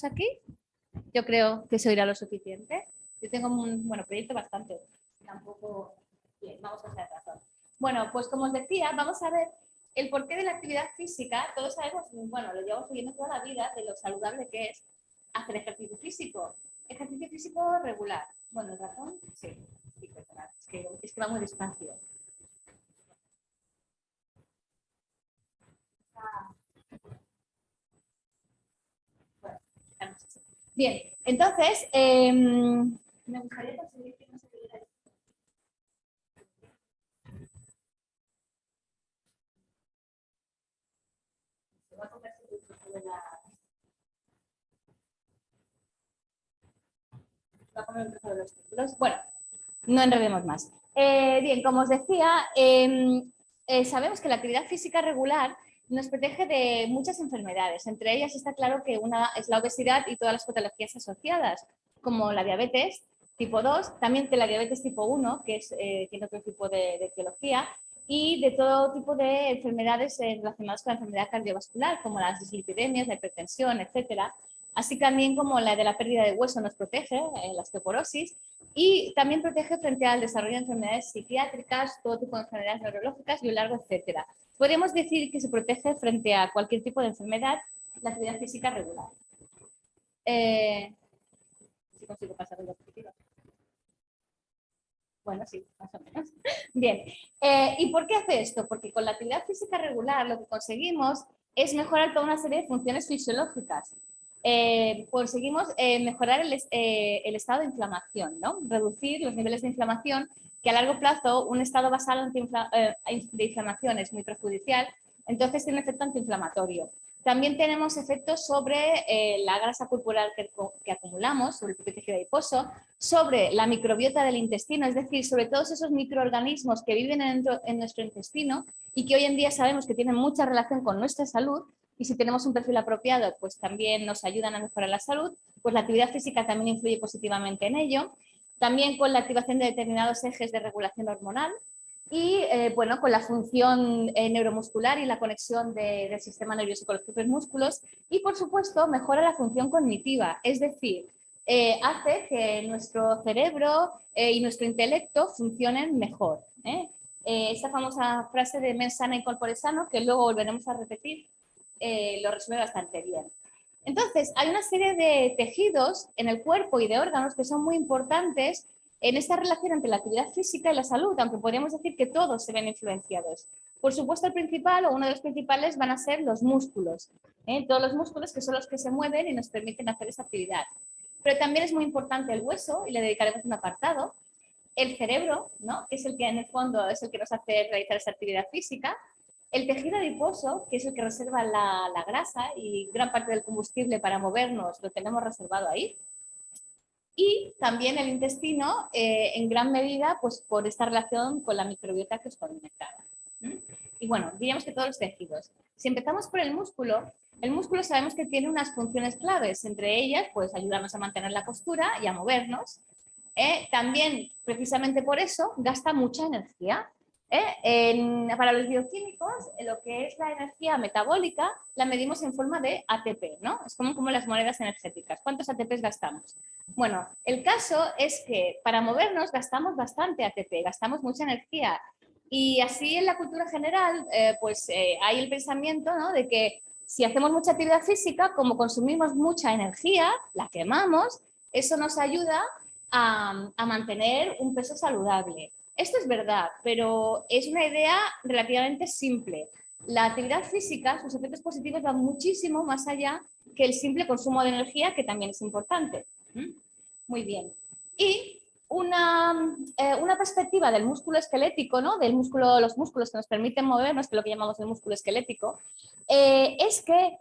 aquí, yo creo que se oirá lo suficiente. Yo tengo un proyecto bastante, tampoco, bien, vamos a hacer razón. Bueno, pues como os decía, vamos a ver el porqué de la actividad física. Todos sabemos, bueno, lo llevamos viviendo toda la vida, de lo saludable que es hacer ejercicio físico. Ejercicio físico regular. Bueno, ¿razón? Sí, sí, perdonad, es que va muy despacio. Bien, entonces, me gustaría conseguir que no se viera. Bueno, no enredemos más. Bien, como os decía, sabemos que la actividad física regular nos protege de muchas enfermedades. Entre ellas está claro que una es la obesidad y todas las patologías asociadas, como la diabetes tipo 2, también de la diabetes tipo 1, que tiene otro tipo de etiología, y de todo tipo de enfermedades relacionadas con la enfermedad cardiovascular, como las dislipidemias, la hipertensión, etcétera. Así también como la de la pérdida de hueso nos protege, la osteoporosis, y también protege frente al desarrollo de enfermedades psiquiátricas, todo tipo de enfermedades neurológicas y un largo etcétera. Podríamos decir que se protege frente a cualquier tipo de enfermedad la actividad física regular. Si consigo pasar el diapositiva. Bueno, sí, más o menos. Bien. ¿Y por qué hace esto? Porque con la actividad física regular lo que conseguimos es mejorar toda una serie de funciones fisiológicas. Conseguimos mejorar el estado de inflamación, ¿no? Reducir los niveles de inflamación, que a largo plazo un estado basal de inflamación es muy perjudicial, entonces tiene un efecto antiinflamatorio. También tenemos efectos sobre la grasa corporal que acumulamos, sobre el propio tejido adiposo, sobre la microbiota del intestino, es decir, sobre todos esos microorganismos que viven en nuestro intestino y que hoy en día sabemos que tienen mucha relación con nuestra salud, y si tenemos un perfil apropiado, pues también nos ayudan a mejorar la salud, pues la actividad física también influye positivamente en ello. También con la activación de determinados ejes de regulación hormonal y bueno, con la función neuromuscular y la conexión del sistema nervioso con los propios músculos, y por supuesto mejora la función cognitiva, es decir, hace que nuestro cerebro y nuestro intelecto funcionen mejor. Esta famosa frase de mens sana in corpore sano, que luego volveremos a repetir, lo resuelve bastante bien. Entonces, hay una serie de tejidos en el cuerpo y de órganos que son muy importantes en esta relación entre la actividad física y la salud, aunque podríamos decir que todos se ven influenciados. Por supuesto, el principal o uno de los principales van a ser los músculos, todos los músculos que son los que se mueven y nos permiten hacer esa actividad. Pero también es muy importante el hueso, y le dedicaremos un apartado, el cerebro, ¿no? Que es el que en el fondo es el que nos hace realizar esa actividad física, el tejido adiposo, que es el que reserva la grasa y gran parte del combustible para movernos lo tenemos reservado ahí, y también el intestino, en gran medida, pues por esta relación con la microbiota que os comentaba. Y bueno, diríamos que todos los tejidos. Si empezamos por el músculo sabemos que tiene unas funciones claves, entre ellas, pues ayudarnos a mantener la postura y a movernos. También, precisamente por eso, gasta mucha energía. Para los bioquímicos, lo que es la energía metabólica la medimos en forma de ATP, ¿no? Es como las monedas energéticas. ¿Cuántos ATPs gastamos? Bueno, el caso es que para movernos gastamos bastante ATP, gastamos mucha energía. Y así en la cultura general, hay el pensamiento, ¿no?, de que si hacemos mucha actividad física, como consumimos mucha energía, la quemamos, eso nos ayuda a mantener un peso saludable. Esto es verdad, pero es una idea relativamente simple. La actividad física, sus efectos positivos van muchísimo más allá que el simple consumo de energía, que también es importante. Muy bien. Y una perspectiva del músculo esquelético, ¿no?, los músculos que nos permiten movernos, que es lo que llamamos el músculo esquelético, es que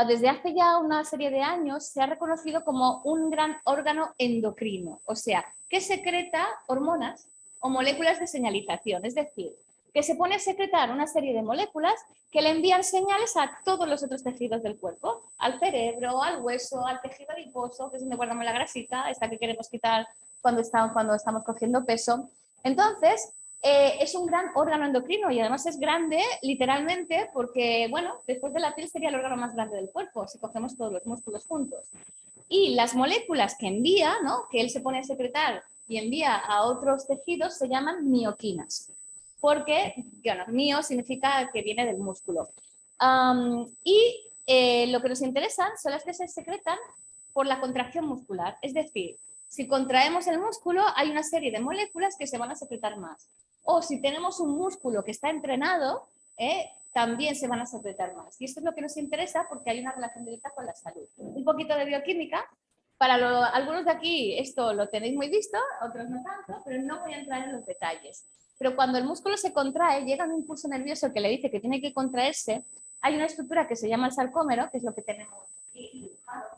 desde hace ya una serie de años se ha reconocido como un gran órgano endocrino, o sea, que secreta hormonas o moléculas de señalización, es decir, que se pone a secretar una serie de moléculas que le envían señales a todos los otros tejidos del cuerpo, al cerebro, al hueso, al tejido adiposo, que es donde guardamos la grasita, esta que queremos quitar cuando estamos cogiendo peso. Entonces, es un gran órgano endocrino, y además es grande literalmente porque, bueno, después de la piel sería el órgano más grande del cuerpo si cogemos todos los músculos juntos. Y las moléculas que envía, ¿no? Que él se pone a secretar y envía a otros tejidos, se llaman mioquinas, porque, bueno, mio significa que viene del músculo. Lo que nos interesan son las que se secretan por la contracción muscular, es decir, si contraemos el músculo hay una serie de moléculas que se van a secretar más, o si tenemos un músculo que está entrenado, también se van a secretar más. Y esto es lo que nos interesa porque hay una relación directa con la salud. Un poquito de bioquímica. Para algunos de aquí esto lo tenéis muy visto, otros no tanto, pero no voy a entrar en los detalles. Pero cuando el músculo se contrae, llega un impulso nervioso que le dice que tiene que contraerse, hay una estructura que se llama el sarcómero, que es lo que tenemos aquí dibujado,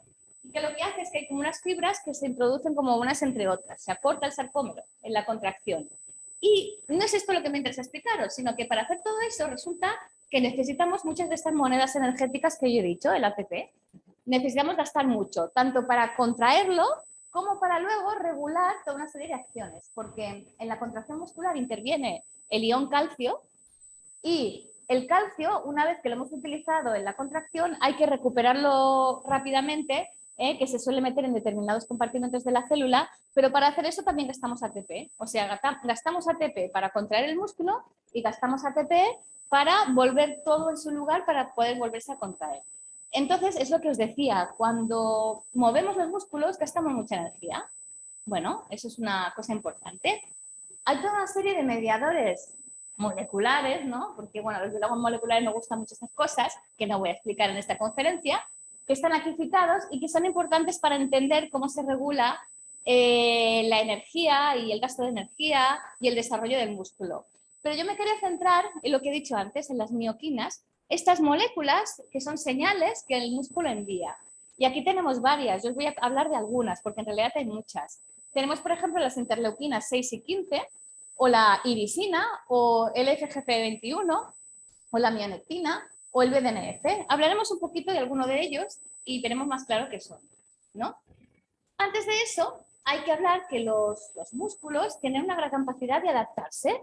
y que lo que hace es que hay como unas fibras que se introducen como unas entre otras. Se acorta el sarcómero en la contracción. Y no es esto lo que me interesa explicaros, sino que para hacer todo eso resulta que necesitamos muchas de estas monedas energéticas que yo he dicho, el ATP. Necesitamos gastar mucho, tanto para contraerlo como para luego regular toda una serie de acciones, porque en la contracción muscular interviene el ion calcio y el calcio, una vez que lo hemos utilizado en la contracción, hay que recuperarlo rápidamente, que se suele meter en determinados compartimentos de la célula, pero para hacer eso también gastamos ATP. O sea, gastamos ATP para contraer el músculo y gastamos ATP para volver todo en su lugar para poder volverse a contraer. Entonces, es lo que os decía, cuando movemos los músculos gastamos mucha energía. Bueno, eso es una cosa importante. Hay toda una serie de mediadores moleculares, ¿no? Porque, bueno, los biólogos moleculares nos gustan mucho estas cosas, que no voy a explicar en esta conferencia, que están aquí citados y que son importantes para entender cómo se regula la energía y el gasto de energía y el desarrollo del músculo. Pero yo me quería centrar en lo que he dicho antes, en las mioquinas, estas moléculas que son señales que el músculo envía. Y aquí tenemos varias, yo os voy a hablar de algunas, porque en realidad hay muchas. Tenemos, por ejemplo, las interleuquinas 6 y 15, o la irisina, o el FGF21, o la mionectina, o el BDNF. Hablaremos un poquito de alguno de ellos y veremos más claro qué son, ¿no? Antes de eso, hay que hablar que los músculos tienen una gran capacidad de adaptarse.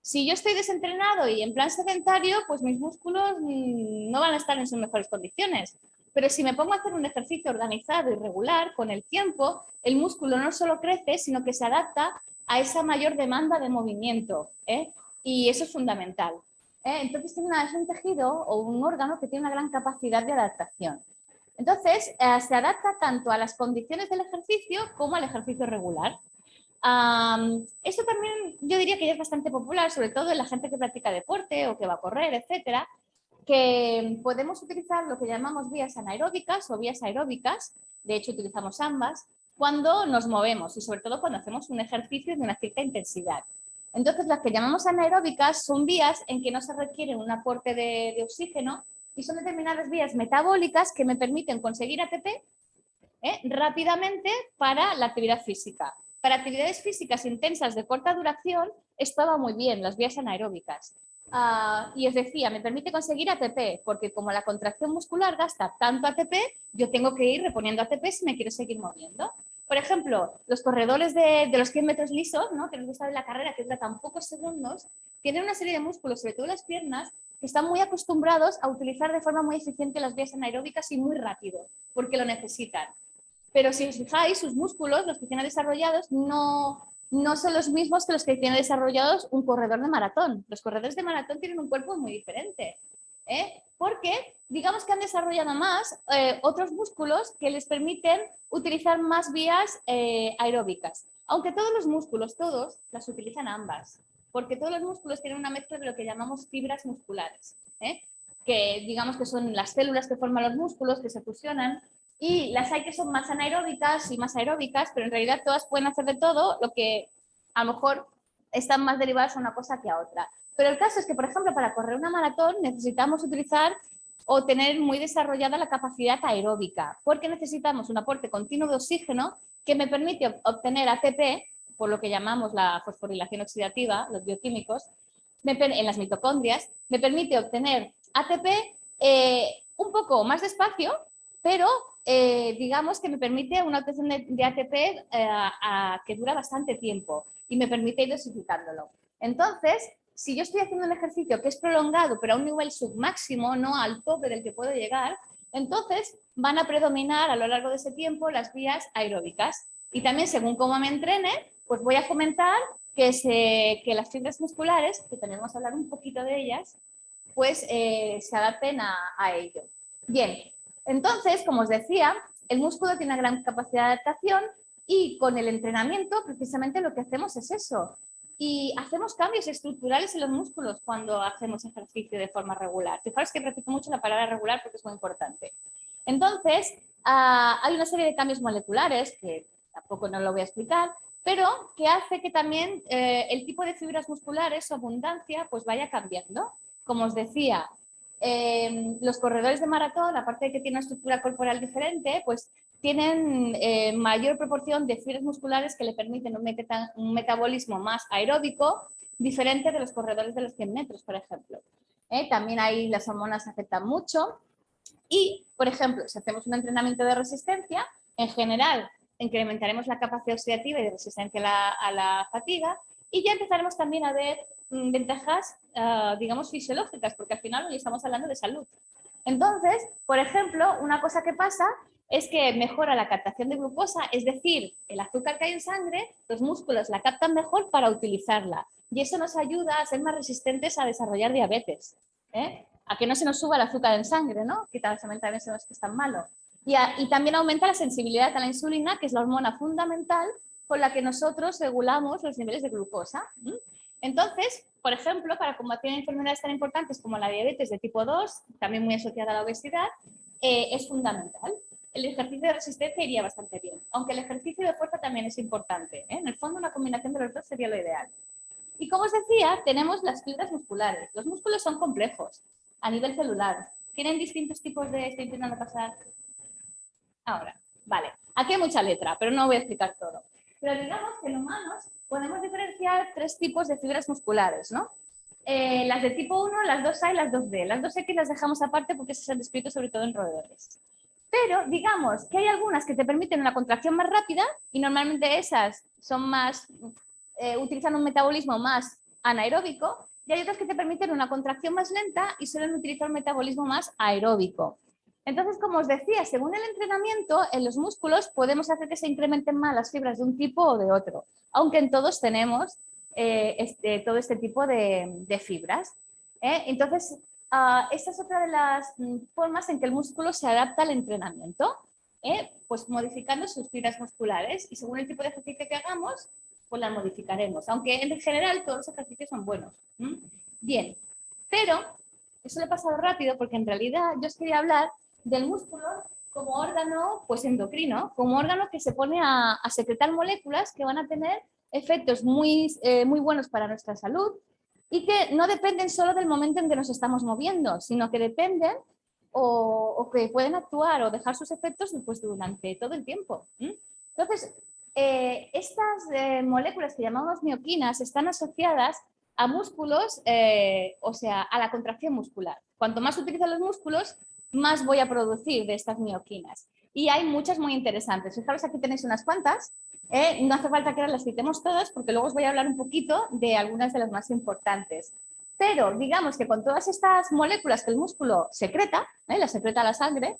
Si yo estoy desentrenado y en plan sedentario, pues mis músculos no van a estar en sus mejores condiciones. Pero si me pongo a hacer un ejercicio organizado y regular, con el tiempo, el músculo no solo crece, sino que se adapta a esa mayor demanda de movimiento. Y eso es fundamental. Entonces es un tejido o un órgano que tiene una gran capacidad de adaptación. Entonces, se adapta tanto a las condiciones del ejercicio como al ejercicio regular. Esto también yo diría que ya es bastante popular, sobre todo en la gente que practica deporte o que va a correr, etcétera, que podemos utilizar lo que llamamos vías anaeróbicas o vías aeróbicas, de hecho utilizamos ambas, cuando nos movemos y sobre todo cuando hacemos un ejercicio de una cierta intensidad. Entonces, las que llamamos anaeróbicas son vías en que no se requiere un aporte de oxígeno y son determinadas vías metabólicas que me permiten conseguir ATP rápidamente para la actividad física. Para actividades físicas intensas de corta duración, esto va muy bien, las vías anaeróbicas. Y os decía, me permite conseguir ATP, porque como la contracción muscular gasta tanto ATP, yo tengo que ir reponiendo ATP si me quiero seguir moviendo. Por ejemplo, los corredores de los 100 metros lisos, ¿no? Que nos gusta de la carrera, que dura tan pocos segundos, tienen una serie de músculos, sobre todo las piernas, que están muy acostumbrados a utilizar de forma muy eficiente las vías anaeróbicas y muy rápido, porque lo necesitan. Pero si os fijáis, sus músculos, los que tienen desarrollados, no son los mismos que los que tiene desarrollados un corredor de maratón. Los corredores de maratón tienen un cuerpo muy diferente, porque digamos que han desarrollado más otros músculos que les permiten utilizar más vías aeróbicas. Aunque todos los músculos, todos, las utilizan ambas, porque todos los músculos tienen una mezcla de lo que llamamos fibras musculares, que digamos que son las células que forman los músculos, que se fusionan. Y las hay que son más anaeróbicas y más aeróbicas, pero en realidad todas pueden hacer de todo, lo que a lo mejor están más derivadas a una cosa que a otra. Pero el caso es que, por ejemplo, para correr una maratón necesitamos utilizar o tener muy desarrollada la capacidad aeróbica, porque necesitamos un aporte continuo de oxígeno que me permite obtener ATP, por lo que llamamos la fosforilación oxidativa, los bioquímicos, en las mitocondrias, me permite obtener ATP un poco más despacio, pero digamos que me permite una obtención de ATP que dura bastante tiempo y me permite ir dosificándolo. Entonces, si yo estoy haciendo un ejercicio que es prolongado, pero a un nivel submáximo, no al tope del que puedo llegar, Entonces, van a predominar a lo largo de ese tiempo las vías aeróbicas. Y también, según cómo me entrene, pues voy a fomentar que las fibras musculares, que tenemos que hablar un poquito de ellas, pues se adapten a ello. Bien, entonces, como os decía, el músculo tiene una gran capacidad de adaptación y con el entrenamiento precisamente lo que hacemos es eso. Y hacemos cambios estructurales en los músculos cuando hacemos ejercicio de forma regular. Fijaros que repito mucho la palabra regular porque es muy importante. Entonces, hay una serie de cambios moleculares que tampoco no lo voy a explicar, pero que hace que también el tipo de fibras musculares, su abundancia, pues vaya cambiando. Como os decía, los corredores de maratón, aparte de que tienen una estructura corporal diferente, pues tienen mayor proporción de fibras musculares que le permiten un metabolismo más aeróbico, diferente de los corredores de los 100 metros, por ejemplo. También ahí las hormonas afectan mucho. Y, por ejemplo, si hacemos un entrenamiento de resistencia, en general incrementaremos la capacidad oxidativa y de resistencia a la fatiga y ya empezaremos también a ver ventajas, digamos, fisiológicas, porque al final hoy estamos hablando de salud. Entonces, por ejemplo, una cosa que pasa es que mejora la captación de glucosa, es decir, el azúcar que hay en sangre, los músculos la captan mejor para utilizarla. Y eso nos ayuda a ser más resistentes a desarrollar diabetes. A que no se nos suba el azúcar en sangre, ¿no? Que también sabemos que es tan malo. Y también aumenta la sensibilidad a la insulina, que es la hormona fundamental con la que nosotros regulamos los niveles de glucosa. Entonces, por ejemplo, para combatir enfermedades tan importantes como la diabetes de tipo 2, también muy asociada a la obesidad, es fundamental. El ejercicio de resistencia iría bastante bien, aunque el ejercicio de fuerza también es importante. En el fondo, una combinación de los dos sería lo ideal. Y como os decía, tenemos las fibras musculares. Los músculos son complejos a nivel celular. Tienen distintos tipos de... Estoy intentando pasar... Ahora, vale. Aquí hay mucha letra, pero no voy a explicar todo. Pero digamos que en humanos podemos diferenciar 3 tipos de fibras musculares, ¿no? Las de tipo 1, las 2A y las 2B. Las 2X las dejamos aparte porque se han descrito sobre todo en roedores. Pero digamos que hay algunas que te permiten una contracción más rápida y normalmente esas son más, utilizan un metabolismo más anaeróbico y hay otras que te permiten una contracción más lenta y suelen utilizar un metabolismo más aeróbico. Entonces, como os decía, según el entrenamiento, en los músculos podemos hacer que se incrementen más las fibras de un tipo o de otro, aunque en todos tenemos todo este tipo de fibras. Entonces, esta es otra de las formas en que el músculo se adapta al entrenamiento, pues modificando sus fibras musculares y según el tipo de ejercicio que hagamos, pues las modificaremos, aunque en general todos los ejercicios son buenos. Bien, pero eso lo he pasado rápido porque en realidad yo os quería hablar del músculo como órgano pues endocrino, como órgano que se pone a secretar moléculas que van a tener efectos muy buenos para nuestra salud y que no dependen solo del momento en que nos estamos moviendo, sino que dependen o que pueden actuar o dejar sus efectos pues, durante todo el tiempo. Entonces, estas moléculas que llamamos mioquinas están asociadas a músculos, o sea, a la contracción muscular. Cuanto más utilizo los músculos, más voy a producir de estas mioquinas. Y hay muchas muy interesantes. Fijaros, aquí tenéis unas cuantas. No hace falta que las citemos todas porque luego os voy a hablar un poquito de algunas de las más importantes. Pero digamos que con todas estas moléculas que el músculo secreta, las secreta la sangre,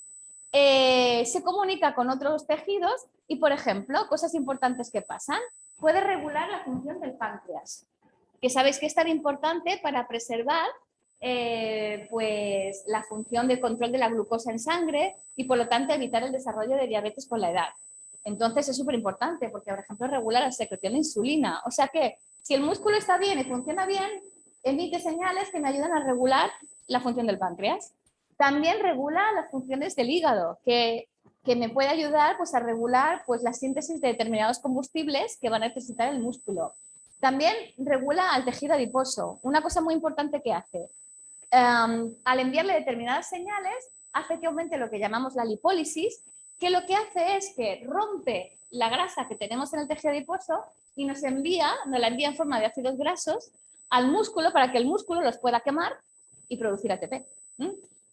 se comunica con otros tejidos y, por ejemplo, cosas importantes que pasan. Puede regular la función del páncreas, que sabéis que es tan importante para preservar pues, la función de control de la glucosa en sangre y, por lo tanto, evitar el desarrollo de diabetes con la edad. Entonces es súper importante porque, por ejemplo, regula la secreción de insulina. O sea que si el músculo está bien y funciona bien, emite señales que me ayudan a regular la función del páncreas. También regula las funciones del hígado, que me puede ayudar pues, a regular pues, la síntesis de determinados combustibles que va a necesitar el músculo. También regula al tejido adiposo. Una cosa muy importante que hace, al enviarle determinadas señales, hace que aumente lo que llamamos la lipólisis, que lo que hace es que rompe la grasa que tenemos en el tejido adiposo y nos la envía en forma de ácidos grasos al músculo para que el músculo los pueda quemar y producir ATP.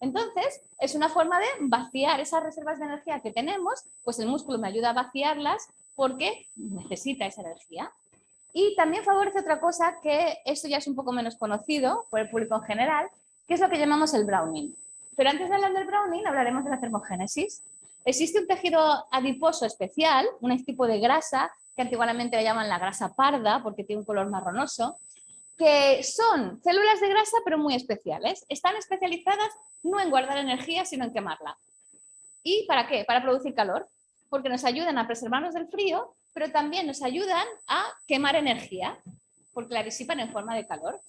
Entonces, es una forma de vaciar esas reservas de energía que tenemos, pues el músculo me ayuda a vaciarlas porque necesita esa energía. Y también favorece otra cosa que esto ya es un poco menos conocido por el público en general, que es lo que llamamos el browning. Pero antes de hablar del Browning, hablaremos de la termogénesis. Existe un tejido adiposo especial, un tipo de grasa, que antiguamente le llaman la grasa parda, porque tiene un color marronoso, que son células de grasa, pero muy especiales. Están especializadas no en guardar energía, sino en quemarla. ¿Y para qué? Para producir calor, porque nos ayudan a preservarnos del frío, pero también nos ayudan a quemar energía, porque la disipan en forma de calor.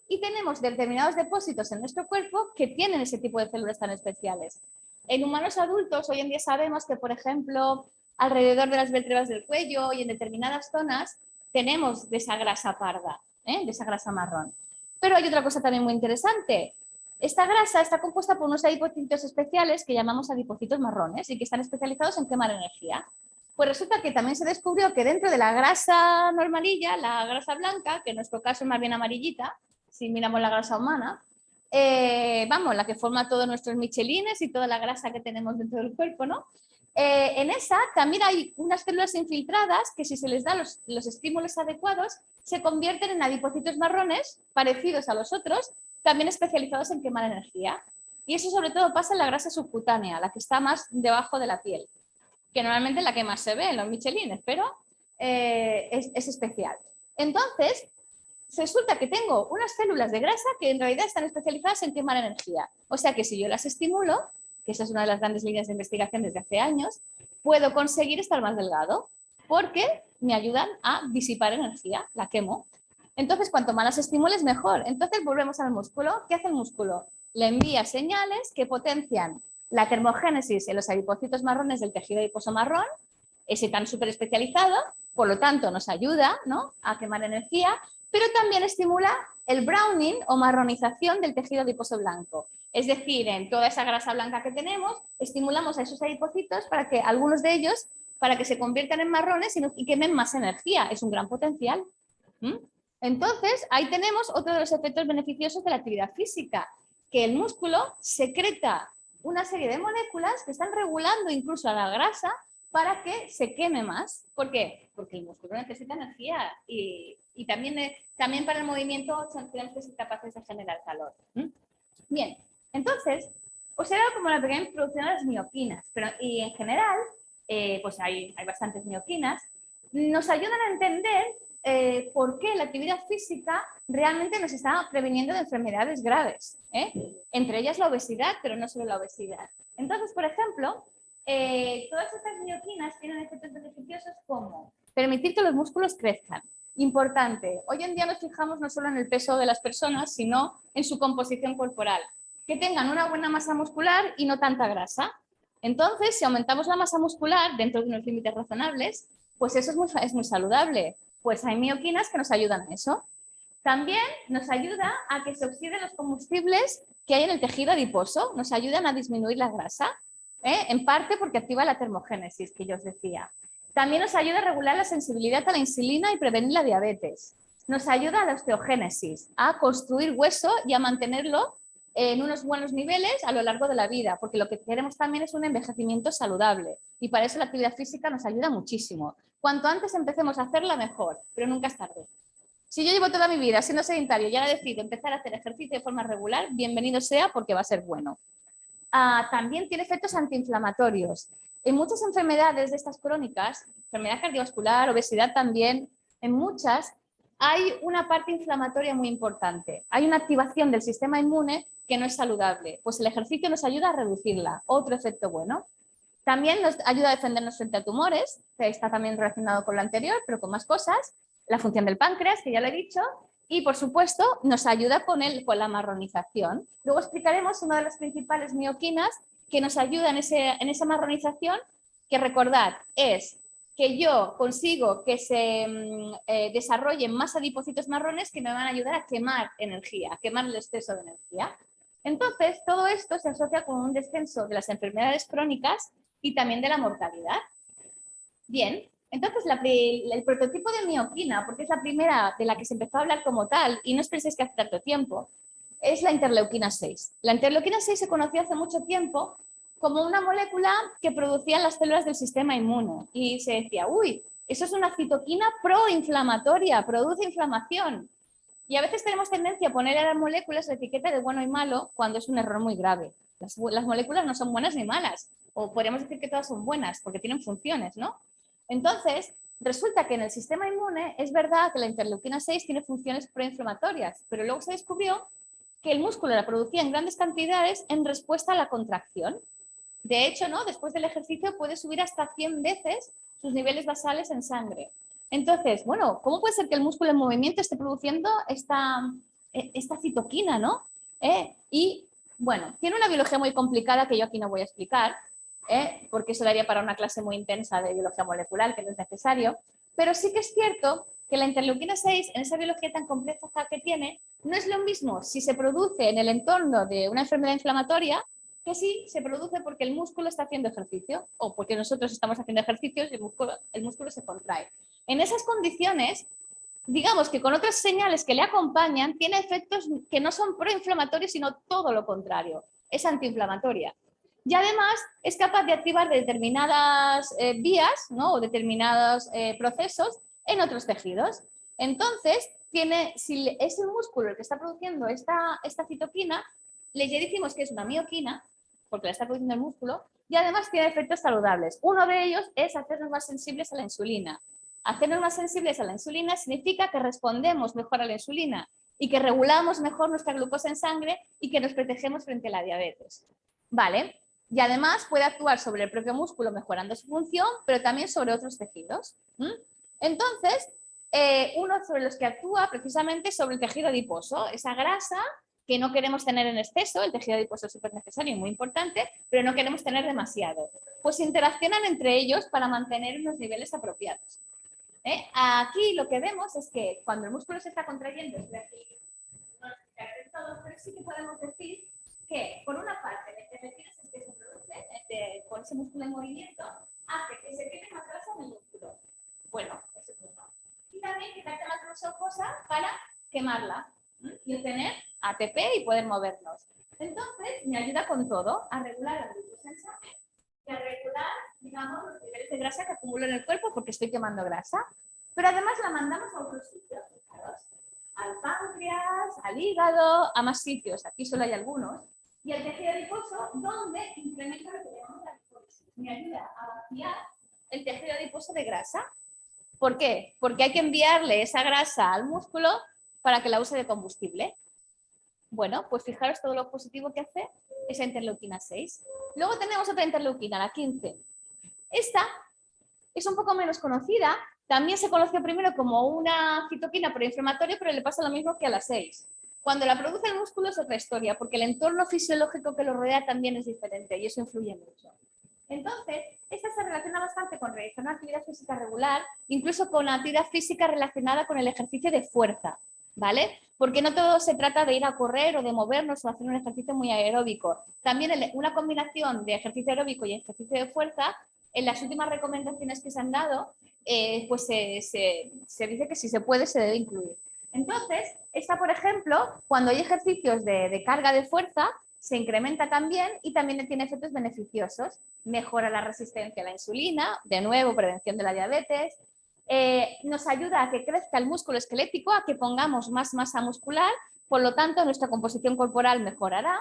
Y tenemos determinados depósitos en nuestro cuerpo que tienen ese tipo de células tan especiales. En humanos adultos, hoy en día sabemos que, por ejemplo, alrededor de las vértebras del cuello y en determinadas zonas, tenemos de esa grasa parda, de esa grasa marrón. Pero hay otra cosa también muy interesante. Esta grasa está compuesta por unos adipocitos especiales que llamamos adipocitos marrones y que están especializados en quemar energía. Pues resulta que también se descubrió que dentro de la grasa normalilla, la grasa blanca, que en nuestro caso es más bien amarillita, si miramos la grasa humana, vamos, la que forma todos nuestros michelines y toda la grasa que tenemos dentro del cuerpo, ¿no? En esa también hay unas células infiltradas que si se les da los estímulos adecuados se convierten en adipocitos marrones parecidos a los otros, también especializados en quemar energía. Y eso sobre todo pasa en la grasa subcutánea, la que está más debajo de la piel, que normalmente es la que más se ve en los michelines, pero es especial. Entonces, resulta que tengo unas células de grasa que en realidad están especializadas en quemar energía. O sea que si yo las estimulo, que esa es una de las grandes líneas de investigación desde hace años, puedo conseguir estar más delgado porque me ayudan a disipar energía, la quemo. Entonces, cuanto más las estimules, mejor. Entonces, volvemos al músculo. ¿Qué hace el músculo? Le envía señales que potencian la termogénesis en los adipocitos marrones del tejido adiposo marrón, ese tan súper especializado, por lo tanto nos ayuda, ¿no?, a quemar energía, pero también estimula el browning o marronización del tejido adiposo blanco. Es decir, en toda esa grasa blanca que tenemos, estimulamos a esos adipocitos para que algunos de ellos, para que se conviertan en marrones y quemen más energía. Es un gran potencial. Entonces, ahí tenemos otro de los efectos beneficiosos de la actividad física, que el músculo secreta una serie de moléculas que están regulando incluso a la grasa para que se queme más. ¿Por qué? Porque el músculo necesita energía y también para el movimiento tenemos que ser capaces de generar calor. Bien, entonces, os he dado como la pequeña introducción a las mioquinas, y en general, pues hay bastantes mioquinas, nos ayudan a entender por qué la actividad física realmente nos está previniendo de enfermedades graves, entre ellas la obesidad, pero no solo la obesidad. Entonces, por ejemplo, todas estas mioquinas tienen efectos beneficiosos como permitir que los músculos crezcan. Importante, hoy en día nos fijamos no solo en el peso de las personas, sino en su composición corporal. Que tengan una buena masa muscular y no tanta grasa. Entonces, si aumentamos la masa muscular dentro de unos límites razonables, pues eso es muy saludable. Pues hay mioquinas que nos ayudan a eso. También nos ayuda a que se oxiden los combustibles que hay en el tejido adiposo, nos ayudan a disminuir la grasa, en parte porque activa la termogénesis, que yo os decía. También nos ayuda a regular la sensibilidad a la insulina y prevenir la diabetes. Nos ayuda a la osteogénesis, a construir hueso y a mantenerlo en unos buenos niveles a lo largo de la vida, porque lo que queremos también es un envejecimiento saludable y para eso la actividad física nos ayuda muchísimo. Cuanto antes empecemos a hacerla, mejor, pero nunca es tarde. Si yo llevo toda mi vida siendo sedentario y ahora decido empezar a hacer ejercicio de forma regular, bienvenido sea porque va a ser bueno. También tiene efectos antiinflamatorios. En muchas enfermedades de estas crónicas, enfermedad cardiovascular, obesidad también, en muchas hay una parte inflamatoria muy importante. Hay una activación del sistema inmune que no es saludable. Pues el ejercicio nos ayuda a reducirla. Otro efecto bueno. También nos ayuda a defendernos frente a tumores, que está también relacionado con lo anterior, pero con más cosas. La función del páncreas, que ya lo he dicho. Y, por supuesto, nos ayuda con la marronización. Luego explicaremos una de las principales mioquinas que nos ayuda en esa marronización, que recordad es que yo consigo que se desarrollen más adipocitos marrones que me van a ayudar a quemar energía, a quemar el exceso de energía. Entonces, todo esto se asocia con un descenso de las enfermedades crónicas y también de la mortalidad. Bien, entonces el prototipo de mioquina, porque es la primera de la que se empezó a hablar como tal, y no os penséis que hace tanto tiempo, es la interleuquina 6. La interleuquina 6 se conoció hace mucho tiempo como una molécula que producían las células del sistema inmune. Y se decía, uy, eso es una citoquina proinflamatoria, produce inflamación. Y a veces tenemos tendencia a poner a las moléculas la etiqueta de bueno y malo cuando es un error muy grave. Las moléculas no son buenas ni malas, o podríamos decir que todas son buenas porque tienen funciones, ¿no? Entonces, resulta que en el sistema inmune es verdad que la interleuquina 6 tiene funciones proinflamatorias, pero luego se descubrió que el músculo la producía en grandes cantidades en respuesta a la contracción. De hecho, ¿no? Después del ejercicio puede subir hasta 100 veces sus niveles basales en sangre. Entonces, bueno, ¿cómo puede ser que el músculo en movimiento esté produciendo esta citoquina, ¿no? Y bueno, tiene una biología muy complicada que yo aquí no voy a explicar, porque eso daría para una clase muy intensa de biología molecular, que no es necesario, pero sí que es cierto que la interleuquina 6, en esa biología tan compleja que tiene, no es lo mismo si se produce en el entorno de una enfermedad inflamatoria que si se produce porque el músculo está haciendo ejercicio o porque nosotros estamos haciendo ejercicios y el músculo se contrae. En esas condiciones, digamos que con otras señales que le acompañan, tiene efectos que no son proinflamatorios, sino todo lo contrario, es antiinflamatoria. Y además es capaz de activar determinadas vías, ¿no? O determinados procesos en otros tejidos. Entonces, si es el músculo el que está produciendo esta citoquina, le decimos que es una mioquina, porque la está produciendo el músculo, y además tiene efectos saludables. Uno de ellos es hacernos más sensibles a la insulina. Hacernos más sensibles a la insulina significa que respondemos mejor a la insulina y que regulamos mejor nuestra glucosa en sangre y que nos protegemos frente a la diabetes. ¿Vale? Y además puede actuar sobre el propio músculo mejorando su función, pero también sobre otros tejidos. Entonces, uno sobre los que actúa precisamente sobre el tejido adiposo, esa grasa que no queremos tener en exceso, el tejido adiposo es súper necesario y muy importante, pero no queremos tener demasiado. Pues interaccionan entre ellos para mantener unos niveles apropiados. Aquí lo que vemos es que cuando el músculo se está contrayendo, es de aquí, no es todo, pero sí que podemos decir que, por una parte, la interleuquina que se produce con ese músculo en movimiento hace que se quede más grasa en el músculo. Bueno, eso es uno. Y también que capta más glucosa para quemarla y obtener ATP y poder movernos. Entonces, me ayuda con todo, a regular la glucosa en sangre y a regular, digamos, los niveles de grasa que acumulo en el cuerpo porque estoy quemando grasa. Pero además la mandamos a otros sitios, fijaros, al páncreas, al hígado, a más sitios, aquí solo hay algunos, y al tejido adiposo, donde incrementa lo que llamamos la liposis. Me ayuda a vaciar el tejido adiposo de grasa. ¿Por qué? Porque hay que enviarle esa grasa al músculo para que la use de combustible. Bueno, pues fijaros todo lo positivo que hace esa interleuquina 6. Luego tenemos otra interleuquina, la 15. Esta es un poco menos conocida. También se conoció primero como una citoquina proinflamatoria, pero le pasa lo mismo que a la 6. Cuando la produce el músculo es otra historia, porque el entorno fisiológico que lo rodea también es diferente y eso influye mucho. Entonces, esta se relaciona bastante con realizar una actividad física regular, incluso con la actividad física relacionada con el ejercicio de fuerza, ¿vale? Porque no todo se trata de ir a correr o de movernos o hacer un ejercicio muy aeróbico. También una combinación de ejercicio aeróbico y ejercicio de fuerza, en las últimas recomendaciones que se han dado, pues se dice que si se puede se debe incluir. Entonces, esta, por ejemplo, cuando hay ejercicios de carga de fuerza, se incrementa también y también tiene efectos beneficiosos. Mejora la resistencia a la insulina, de nuevo, prevención de la diabetes. Nos ayuda a que crezca el músculo esquelético, a que pongamos más masa muscular, por lo tanto, nuestra composición corporal mejorará.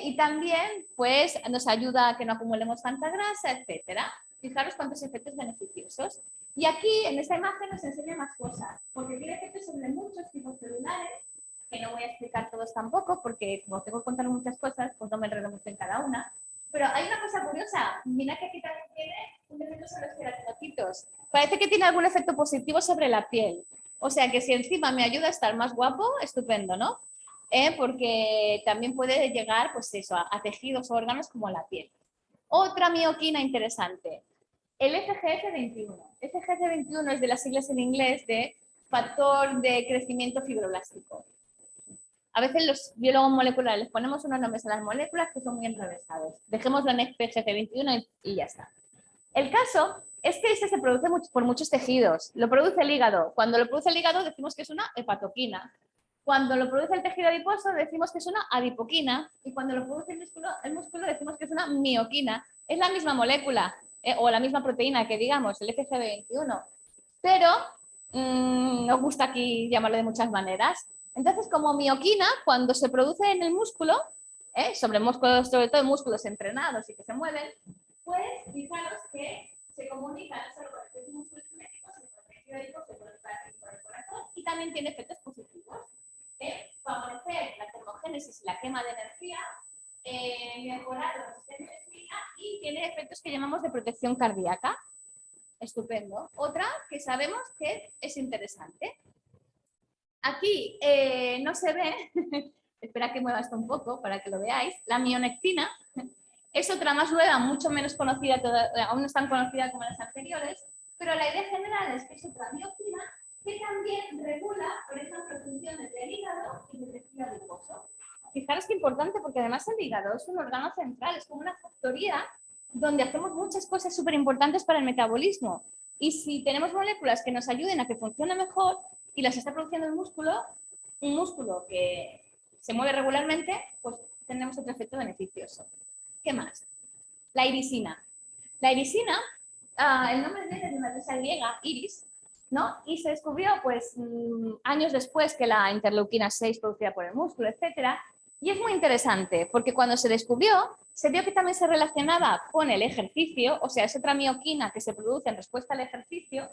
Y también pues, nos ayuda a que no acumulemos tanta grasa, etcétera. Fijaros cuántos efectos beneficiosos. Y aquí, en esta imagen, nos enseña más cosas, porque tiene efectos sobre muchos tipos celulares, que no voy a explicar todos tampoco, porque como tengo que contar muchas cosas, pues no me enredo mucho en cada una. Pero hay una cosa curiosa, mira que aquí también tiene un efecto sobre los queratinocitos. Parece que tiene algún efecto positivo sobre la piel. O sea que si encima me ayuda a estar más guapo, estupendo, ¿no? Porque también puede llegar, pues eso, a tejidos o órganos como la piel. Otra mioquina interesante, el FGF21. FGF21 es de las siglas en inglés de factor de crecimiento fibroblástico. A veces los biólogos moleculares les ponemos unos nombres a las moléculas que son muy enrevesados. Dejémoslo en FGF21 y ya está. El caso es que este se produce por muchos tejidos. Lo produce el hígado. Cuando lo produce el hígado decimos que es una hepatoquina. Cuando lo produce el tejido adiposo decimos que es una adipoquina. Y cuando lo produce el músculo decimos que es una mioquina. Es la misma molécula o la misma proteína que digamos, el FGF21. Pero nos gusta aquí llamarlo de muchas maneras. Entonces, como mioquina, cuando se produce en el músculo, sobre músculos, sobre todo músculos entrenados y que se mueven, pues fijaros que se comunica no solo con el músculo esquelético, sino con el tejido adiposo y por el corazón, y también tiene efectos positivos. Favorecer la termogénesis y la quema de energía, mejorar la resistencia eléctrica y tiene efectos que llamamos de protección cardíaca. Estupendo. Otra que sabemos que es interesante. Aquí no se ve, espera que mueva esto un poco para que lo veáis, la mionectina es otra más nueva, mucho menos conocida, aún no es tan conocida como las anteriores, pero la idea general es que es otra bioquina que también regula, por ejemplo, funciones del hígado y del tejido adiposo. Fijaros qué importante, porque además el hígado es un órgano central, es como una factoría donde hacemos muchas cosas súper importantes para el metabolismo. Y si tenemos moléculas que nos ayuden a que funcione mejor y las está produciendo el músculo, un músculo que se mueve regularmente, pues tendremos otro efecto beneficioso. ¿Qué más? La irisina. La irisina, el nombre viene de una diosa griega, Iris, ¿no? Y se descubrió pues años después que la interleuquina 6 producida por el músculo, etcétera. Y es muy interesante porque cuando se descubrió, se vio que también se relacionaba con el ejercicio, o sea, es otra mioquina que se produce en respuesta al ejercicio,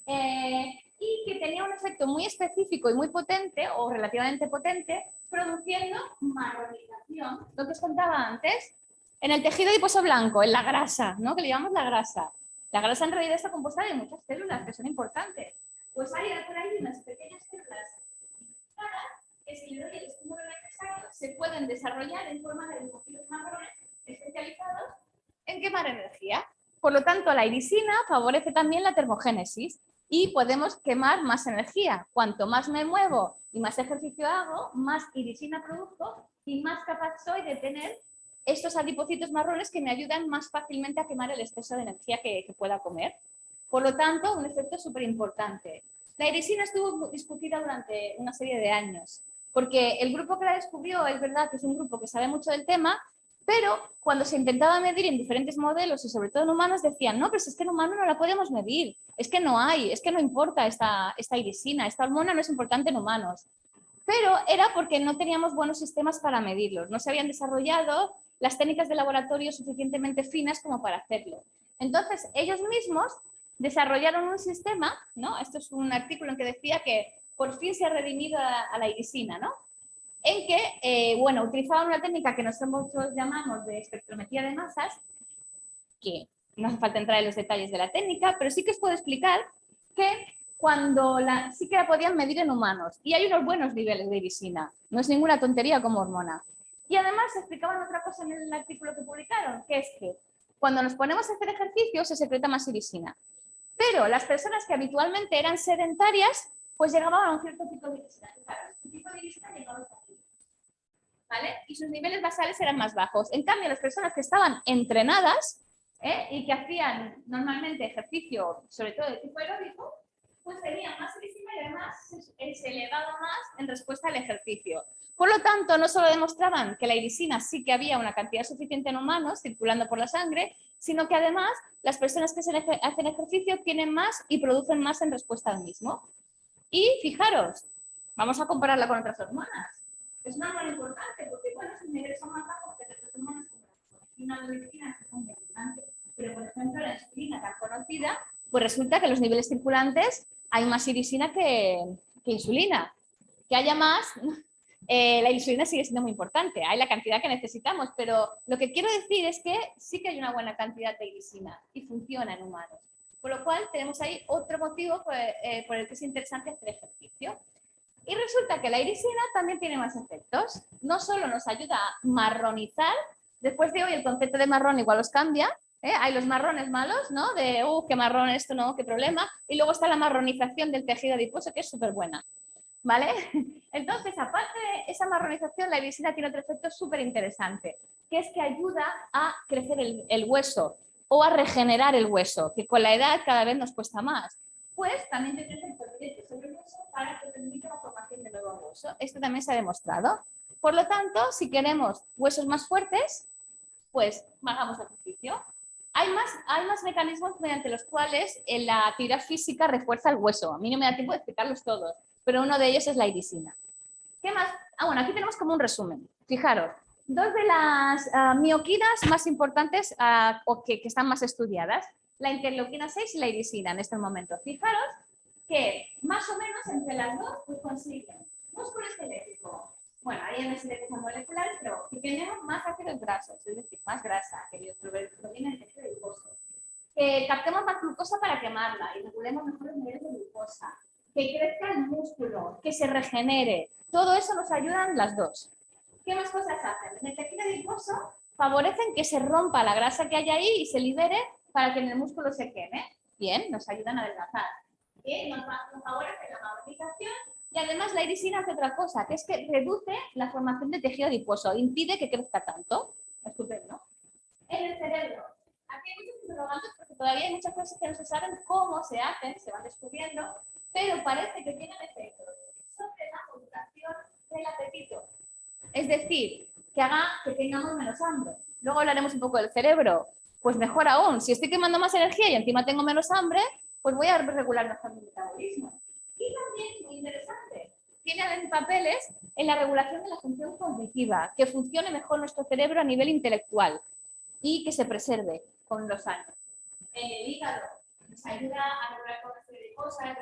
y que tenía un efecto muy específico y muy potente, o relativamente potente, produciendo marronización, lo que os contaba antes, en el tejido adiposo blanco, en la grasa, ¿no? Que le llamamos la grasa. La grasa en realidad está compuesta de muchas células que son importantes. Pues hay por ahí unas pequeñas células que si le doy el estímulo necesario se pueden desarrollar en forma de linfocitos marrones especializados en quemar energía. Por lo tanto, la irisina favorece también la termogénesis y podemos quemar más energía. Cuanto más me muevo y más ejercicio hago, más irisina produzco y más capaz soy de tener estos adipocitos marrones que me ayudan más fácilmente a quemar el exceso de energía que pueda comer. Por lo tanto, un efecto súper importante. La irisina estuvo discutida durante una serie de años, porque el grupo que la descubrió es verdad que es un grupo que sabe mucho del tema, pero cuando se intentaba medir en diferentes modelos y sobre todo en humanos decían, no, pero si es que en humanos no la podemos medir, es que no hay, es que no importa esta irisina, esta hormona no es importante en humanos. Pero era porque no teníamos buenos sistemas para medirlos, no se habían desarrollado las técnicas de laboratorio suficientemente finas como para hacerlo. Entonces, ellos mismos desarrollaron un sistema, ¿no? Esto es un artículo en que decía que por fin se ha redimido a la irisina, ¿no? En que, bueno, utilizaban una técnica que nosotros llamamos de espectrometría de masas, que no hace falta entrar en los detalles de la técnica, pero sí que os puedo explicar que cuando sí que la podían medir en humanos y hay unos buenos niveles de irisina, no es ninguna tontería como hormona. Y además explicaban otra cosa en el artículo que publicaron, que es que cuando nos ponemos a hacer ejercicio se secreta más irisina, pero las personas que habitualmente eran sedentarias pues llegaban a un cierto tipo de irisina. Un tipo de irisina llegaba hasta aquí, ¿vale? Y sus niveles basales eran más bajos. En cambio, las personas que estaban entrenadas y que hacían normalmente ejercicio, sobre todo de tipo aeróbico, pues tenían más irisina y además se elevaba más en respuesta al ejercicio. Por lo tanto, no solo demostraban que la irisina sí que había una cantidad suficiente en humanos circulando por la sangre, sino que además las personas que hacen ejercicio tienen más y producen más en respuesta al mismo. Y fijaros, vamos a compararla con otras hormonas. Es una hormona importante porque, bueno, sus niveles son más bajos que otras hormonas como la insulina, que son importantes. Pero, por ejemplo, la insulina tan conocida, pues resulta que en los niveles circulantes hay más irisina que insulina. Que haya más, la insulina sigue siendo muy importante, hay la cantidad que necesitamos, pero lo que quiero decir es que sí que hay una buena cantidad de irisina y funciona en humanos. Por lo cual tenemos ahí otro motivo por el que es interesante hacer ejercicio. Y resulta que la irisina también tiene más efectos. No solo nos ayuda a marronizar, después de hoy el concepto de marrón igual os cambia, hay los marrones malos, ¿no? De, qué marrón esto, no, qué problema. Y luego está la marronización del tejido adiposo, que es súper buena, ¿vale? Entonces, aparte de esa marronización, la irisina tiene otro efecto súper interesante, que es que ayuda a crecer el hueso o a regenerar el hueso, que con la edad cada vez nos cuesta más. Pues también tiene efectos directos sobre el hueso para que permita la formación de nuevo hueso. Esto también se ha demostrado. Por lo tanto, si queremos huesos más fuertes, pues hagamos ejercicio. Hay más mecanismos mediante los cuales la actividad física refuerza el hueso. A mí no me da tiempo de explicarlos todos, pero uno de ellos es la irisina. ¿Qué más? Bueno, aquí tenemos como un resumen. Fijaros, dos de las mioquinas más importantes o que están más estudiadas, la interleuquina 6 y la irisina en este momento. Fijaros que más o menos entre las dos pues consiguen músculo esquelético. Bueno, hay una serie de cosas moleculares, pero que tenemos más ácidos grasos, es decir, más grasa, que proviene del tejido adiposo. Que captemos más glucosa para quemarla y regulemos mejor los niveles de glucosa. Que crezca el músculo, que se regenere. Todo eso nos ayudan las dos. ¿Qué más cosas hacen? En el tejido adiposo favorecen que se rompa la grasa que hay ahí y se libere para que en el músculo se queme. Bien, nos ayudan a adelgazar. Bien, nos favorece la movilización y además la irisina hace otra cosa, que es que reduce la formación de tejido adiposo, impide que crezca tanto. Estupendo. En el cerebro. Aquí hay muchos interrogantes porque todavía hay muchas cosas que no se saben cómo se hacen, se van descubriendo, pero parece que tienen efectos sobre la modulación del apetito. Es decir, que haga que tengamos menos hambre. Luego hablaremos un poco del cerebro. Pues mejor aún, si estoy quemando más energía y encima tengo menos hambre, pues voy a regular mejor mi metabolismo. Y también, muy interesante, tiene papeles en la regulación de la función cognitiva, que funcione mejor nuestro cerebro a nivel intelectual y que se preserve con los años. En el hígado nos ayuda a regular una serie de cosas,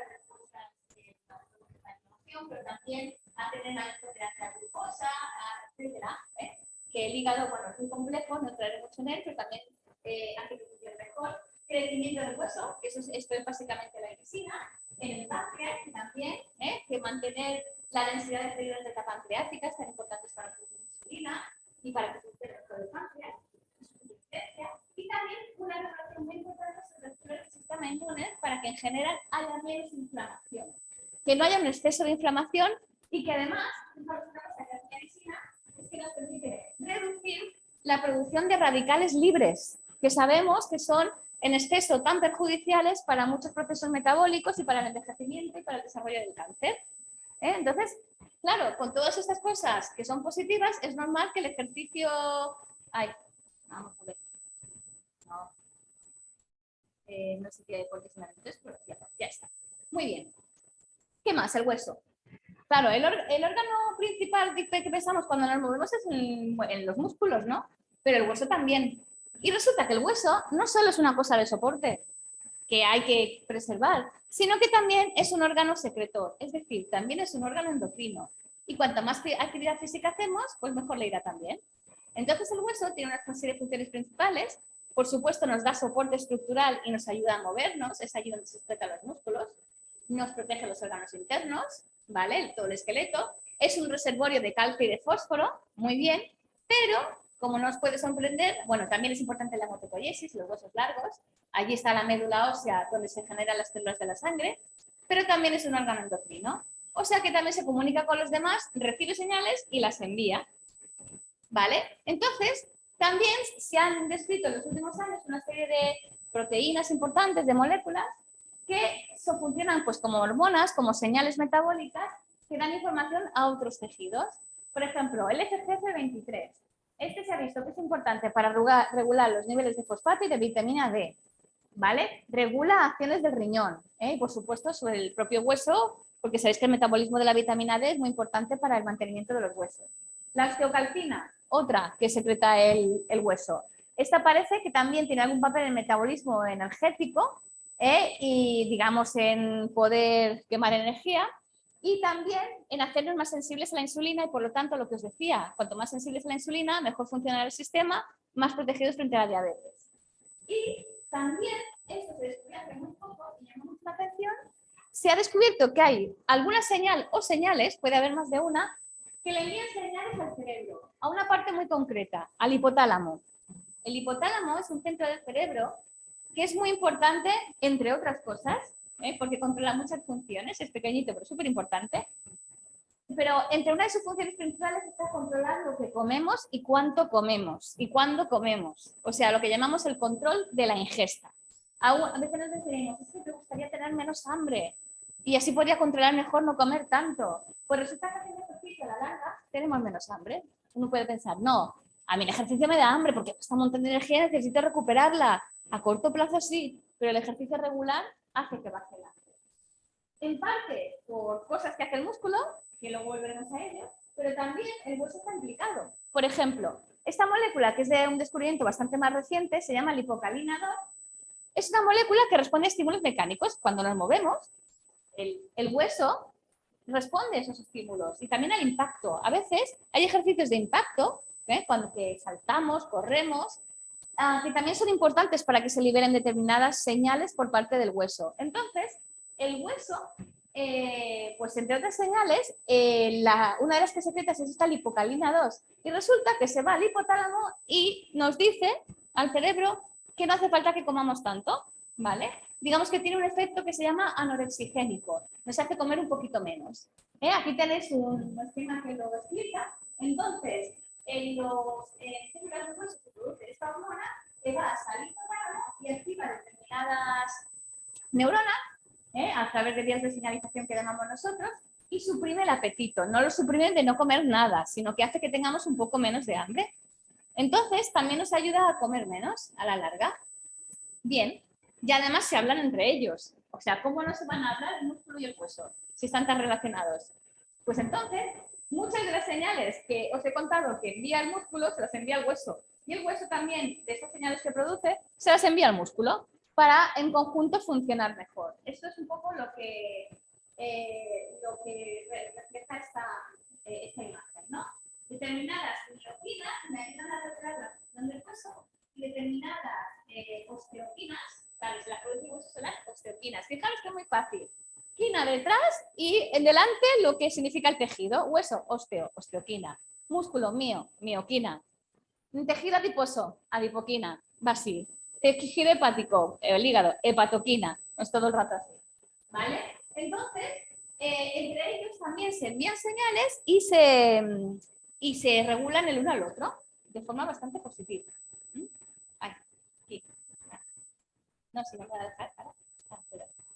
pero también a tener más tolerancia a la glucosa, etcétera. Que el hígado, bueno, es muy complejo, no traeré mucho en él, pero también hace que funcione mejor. Crecimiento del hueso, que esto es básicamente la irisina. En el páncreas también, que mantener la densidad de células beta pancreáticas tan importantes para la insulina y para que funcione mejor el páncreas. Y también una regulación muy importante sobre el sistema inmune para que en general haya menos inflamación. Que no haya un exceso de inflamación y que además, una cosa que hace la medicina es que nos permite reducir la producción de radicales libres, que sabemos que son en exceso tan perjudiciales para muchos procesos metabólicos y para el envejecimiento y para el desarrollo del cáncer. Entonces, claro, con todas estas cosas que son positivas, es normal que el ejercicio... Ay, vamos a ver. No, no sé qué por qué se me ha entonces, pero ya está. Muy bien. ¿Qué más? El hueso. Claro, el órgano principal que pensamos cuando nos movemos es en los músculos, ¿no? Pero el hueso también. Y resulta que el hueso no solo es una cosa de soporte que hay que preservar, sino que también es un órgano secretor, es decir, también es un órgano endocrino. Y cuanto más actividad física hacemos, pues mejor le irá también. Entonces el hueso tiene una serie de funciones principales. Por supuesto, nos da soporte estructural y nos ayuda a movernos, es allí donde se sujetan los músculos. Nos protege los órganos internos, ¿vale? Todo el esqueleto. Es un reservorio de calcio y de fósforo, muy bien, pero como nos puede sorprender, bueno, también es importante la hematopoiesis, los huesos largos. Allí está la médula ósea donde se generan las células de la sangre, pero también es un órgano endocrino. O sea que también se comunica con los demás, recibe señales y las envía. ¿Vale? Entonces, también se han descrito en los últimos años una serie de proteínas importantes, de moléculas, que funcionan pues, como hormonas, como señales metabólicas, que dan información a otros tejidos. Por ejemplo, el FGF23. Este se ha visto que es importante para regular los niveles de fosfato y de vitamina D. ¿Vale? Regula acciones del riñón, y por supuesto sobre el propio hueso, porque sabéis que el metabolismo de la vitamina D es muy importante para el mantenimiento de los huesos. La osteocalcina, otra que secreta el hueso. Esta parece que también tiene algún papel en el metabolismo energético y, digamos, en poder quemar energía y también en hacernos más sensibles a la insulina y, por lo tanto, lo que os decía, cuanto más sensibles a la insulina, mejor funcionará el sistema, más protegidos frente a la diabetes. Y también, esto se descubrió hace muy poco y llamó mucho la atención, se ha descubierto que hay alguna señal o señales, puede haber más de una, que le envían señales al cerebro, a una parte muy concreta, al hipotálamo. El hipotálamo es un centro del cerebro que es muy importante, entre otras cosas, porque controla muchas funciones, es pequeñito pero súper importante, pero entre una de sus funciones principales está controlar lo que comemos y cuánto comemos y cuándo comemos, o sea, lo que llamamos el control de la ingesta. A veces nos decimos, es que me gustaría tener menos hambre y así podría controlar mejor no comer tanto. Pues resulta que haciendo ejercicio a la larga tenemos menos hambre. Uno puede pensar, no, a mí el ejercicio me da hambre porque cuesta un montón de energía, necesito recuperarla. A corto plazo sí, pero el ejercicio regular hace que baje el hambre. En parte por cosas que hace el músculo, que luego volveremos a ello, pero también el hueso está implicado. Por ejemplo, esta molécula, que es de un descubrimiento bastante más reciente, se llama lipocalina 2. Es una molécula que responde a estímulos mecánicos. Cuando nos movemos, el hueso responde a esos estímulos y también al impacto. A veces hay ejercicios de impacto, cuando que saltamos, corremos, que también son importantes para que se liberen determinadas señales por parte del hueso. Entonces, el hueso, pues entre otras señales, una de las que secretas es esta lipocalina 2. Y resulta que se va al hipotálamo y nos dice al cerebro que no hace falta que comamos tanto, ¿vale? Digamos que tiene un efecto que se llama anorexigénico. Nos hace comer un poquito menos. Aquí tenéis un esquema que lo explica. Entonces, en los células de hueso se produce esta hormona que va a salir y activa determinadas neuronas a través de vías de señalización que llamamos nosotros y suprime el apetito. No lo suprime de no comer nada, sino que hace que tengamos un poco menos de hambre. Entonces, también nos ayuda a comer menos a la larga. Bien, y además se hablan entre ellos. O sea, ¿cómo no se van a hablar el músculo y el hueso si están tan relacionados? Pues entonces, muchas de las señales que os he contado que envía el músculo, se las envía el hueso. Y el hueso también, de esas señales que produce, se las envía al músculo para en conjunto funcionar mejor. Esto es un poco lo que refleja esta imagen, ¿no? Determinadas mioquinas me ayudan a regular la función del hueso y determinadas osteoquinas, claro, la produce el hueso son las osteoquinas. Fijaros que es muy fácil. Quina detrás y en delante lo que significa el tejido. Hueso, osteoquina. Músculo, mioquina. Tejido adiposo, adipoquina. Va así. Tejido hepático, el hígado, hepatoquina. Es todo el rato así. ¿Vale? Entonces, entre ellos también se envían señales y se regulan el uno al otro de forma bastante positiva. Aquí. No, si no me voy a dejar.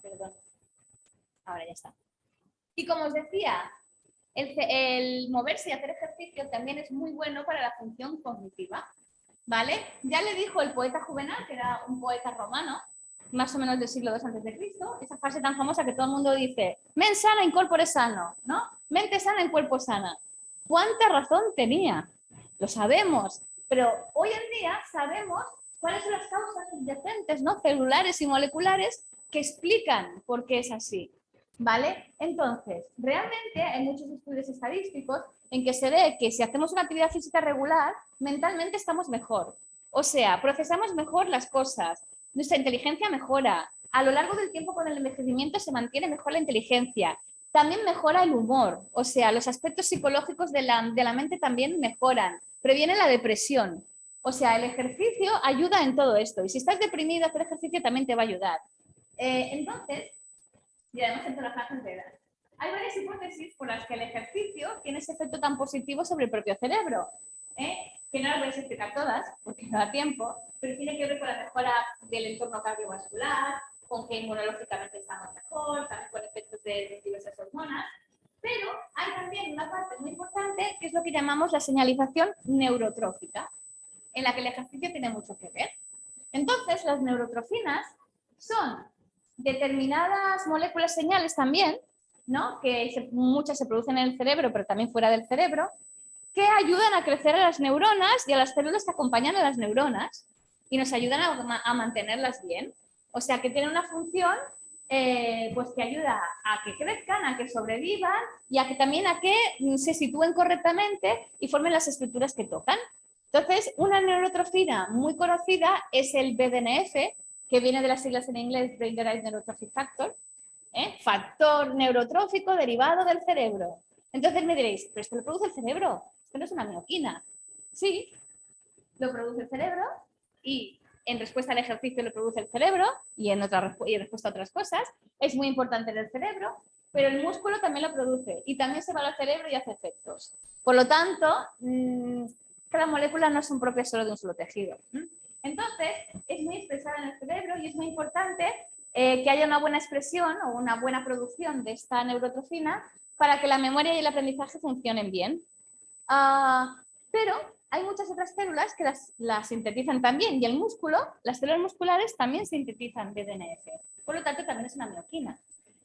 Perdón. Ahora ya está. Y como os decía, el moverse y hacer ejercicio también es muy bueno para la función cognitiva, ¿vale? Ya le dijo el poeta Juvenal, que era un poeta romano, más o menos del siglo II a.C., esa frase tan famosa que todo el mundo dice, mens sana in corpore sano, ¿no? Mente sana en cuerpo sana. ¿Cuánta razón tenía? Lo sabemos, pero hoy en día sabemos cuáles son las causas subyacentes, ¿no? Celulares y moleculares que explican por qué es así. ¿Vale? Entonces, realmente hay muchos estudios estadísticos en que se ve que si hacemos una actividad física regular, mentalmente estamos mejor. O sea, procesamos mejor las cosas, nuestra inteligencia mejora. A lo largo del tiempo con el envejecimiento se mantiene mejor la inteligencia. También mejora el humor, o sea, los aspectos psicológicos de la mente también mejoran. Previene la depresión. O sea, el ejercicio ayuda en todo esto. Y si estás deprimido, hacer ejercicio también te va a ayudar. Entonces, y además en todas las fases de edad. Hay varias hipótesis por las que el ejercicio tiene ese efecto tan positivo sobre el propio cerebro, que no las voy a explicar todas porque no da tiempo, pero tiene que ver con la mejora del entorno cardiovascular, con que inmunológicamente estamos mejor, también con efectos de diversas hormonas, pero hay también una parte muy importante que es lo que llamamos la señalización neurotrófica, en la que el ejercicio tiene mucho que ver. Entonces, las neurotrofinas son determinadas moléculas señales también, ¿no? Que muchas se producen en el cerebro, pero también fuera del cerebro, que ayudan a crecer a las neuronas y a las células que acompañan a las neuronas y nos ayudan a mantenerlas bien. O sea, que tienen una función pues que ayuda a que crezcan, a que sobrevivan y a que también a que se sitúen correctamente y formen las estructuras que tocan. Entonces, una neurotrofina muy conocida es el BDNF, que viene de las siglas en inglés, Brain Derived Neurotrophic Factor, factor neurotrófico derivado del cerebro. Entonces me diréis, ¿pero esto lo produce el cerebro? Esto no es una mioquina. Sí, lo produce el cerebro y en respuesta al ejercicio lo produce el cerebro y en respuesta a otras cosas. Es muy importante en el cerebro, pero el músculo también lo produce y también se va al cerebro y hace efectos. Por lo tanto, cada molécula no son propias solo de un solo tejido. Entonces, es muy expresada en el cerebro y es muy importante que haya una buena expresión o una buena producción de esta neurotrofina para que la memoria y el aprendizaje funcionen bien. Pero hay muchas otras células que las sintetizan también y el músculo, las células musculares también sintetizan BDNF. Por lo tanto, también es una mioquina.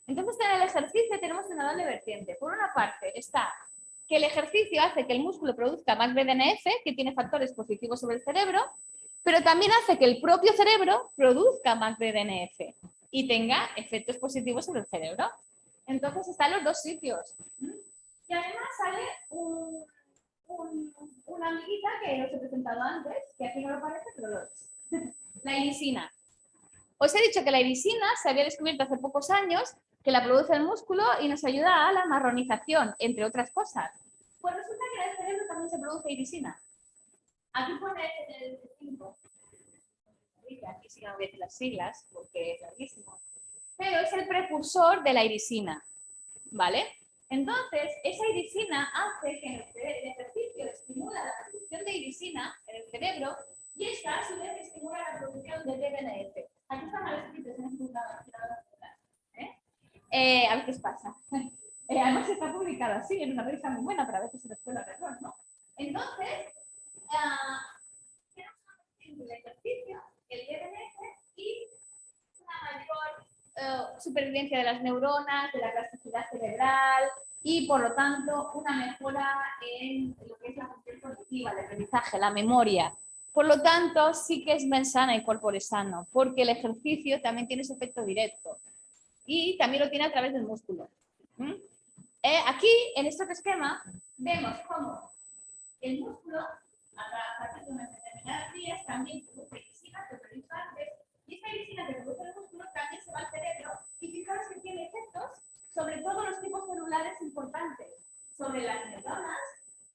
Entonces, en el ejercicio tenemos una doble vertiente. Por una parte está que el ejercicio hace que el músculo produzca más BDNF, que tiene factores positivos sobre el cerebro, pero también hace que el propio cerebro produzca más BDNF y tenga efectos positivos sobre el cerebro. Entonces están los dos sitios. Y además sale una amiguita que os he presentado antes, que aquí no lo parece, pero lo es. La irisina. Os he dicho que la irisina se había descubierto hace pocos años, que la produce el músculo y nos ayuda a la marronización, entre otras cosas. Pues resulta que en el cerebro también se produce irisina. Aquí pone el 5. Aquí sí que no voy a decir las siglas porque es larguísimo. Pero es el precursor de la irisina, ¿vale? Entonces, esa irisina hace que el ejercicio estimula la producción de irisina en el cerebro y esta a su vez estimula la producción de BDNF. Aquí está mal escrito, se me a veces pasa. Además está publicado así, en una revista muy buena, pero a veces se les puede error, ¿no? Entonces, tenemos el ejercicio, el BDNF y una mayor supervivencia de las neuronas, de la plasticidad cerebral y, por lo tanto, una mejora en lo que es la función cognitiva, el aprendizaje, la memoria. Por lo tanto, sí que es mens sana y corpore sano, porque el ejercicio también tiene ese efecto directo y también lo tiene a través del músculo. Aquí, en este esquema, vemos cómo el músculo, a partir de unas determinadas vías, también produce irisina, que produce antes, y esta irisina que produce el músculo también se va al cerebro, y fijaros que tiene efectos sobre todos los tipos celulares importantes, sobre las neuronas,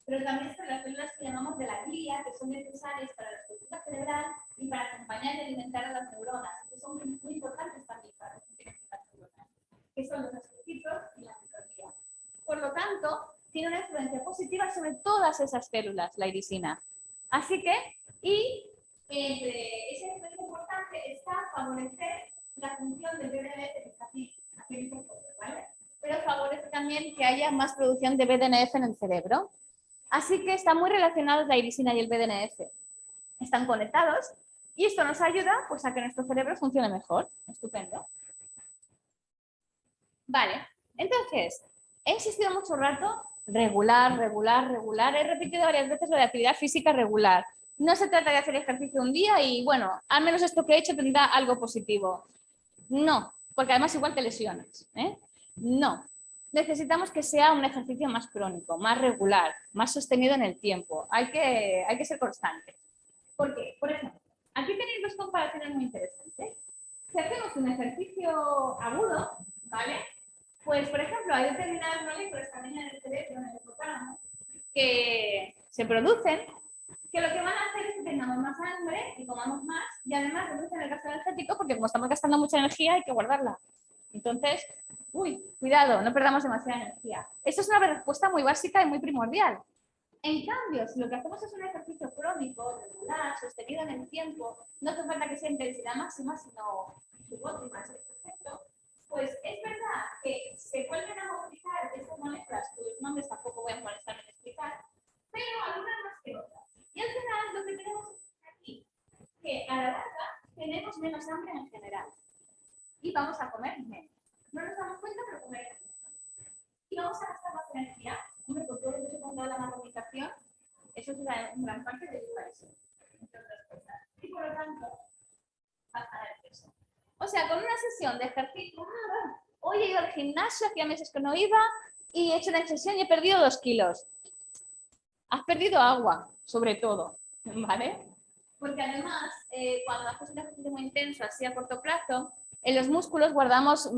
pero también sobre las células que llamamos de la glía, que son necesarias para la estructura cerebral y para acompañar y alimentar a las neuronas, que son muy importantes también para la función de las neuronas, que son los astrocitos y la microglía. Por lo tanto, tiene una influencia positiva sobre todas esas células, la irisina. Así que, y entre esa influencia importante está favorecer la función del BDNF, que está aquí, ¿vale? Pero favorece también que haya más producción de BDNF en el cerebro. Así que están muy relacionados la irisina y el BDNF. Están conectados y esto nos ayuda pues, a que nuestro cerebro funcione mejor. Estupendo. Vale, entonces, he insistido mucho rato, regular. He repetido varias veces lo de actividad física regular. No se trata de hacer ejercicio un día y, bueno, al menos esto que he hecho tendrá algo positivo. No, porque además igual te lesionas. No. Necesitamos que sea un ejercicio más crónico, más regular, más sostenido en el tiempo. Hay que ser constante. ¿Por qué? Por ejemplo, aquí tenéis dos comparaciones muy interesantes. Si hacemos un ejercicio agudo, ¿vale? Pues, por ejemplo, hay determinadas moléculas también en el cerebro, en el hipotálamo, que se producen, que lo que van a hacer es que tengamos más hambre y comamos más, y además reducen el gasto energético porque como estamos gastando mucha energía hay que guardarla. Entonces, cuidado, no perdamos demasiada energía. Esto es una respuesta muy básica y muy primordial. En cambio, si lo que hacemos es un ejercicio crónico, regular, sostenido en el tiempo, no hace falta que sea intensidad máxima, sino subóptima, perfecto, pues es verdad que se vuelven a movilizar estas moléculas, cuyos nombres tampoco voy a molestarme en explicar, pero algunas más que otras. Y al final lo que tenemos es aquí, que a la larga tenemos menos hambre en general y vamos a comer menos. No nos damos cuenta, pero comer menos. Y vamos a gastar más energía. Hombre, con todo lo que se ha la marronización, eso es una gran parte de eso, entre otras cosas. Y por lo tanto, bajar el peso. O sea, con una sesión de ejercicio, hoy he ido al gimnasio, hacía meses que no iba, y he hecho una sesión y he perdido 2 kilos. Has perdido agua, sobre todo, ¿vale? Porque además, cuando haces un ejercicio muy intenso, así a corto plazo, en los músculos guardamos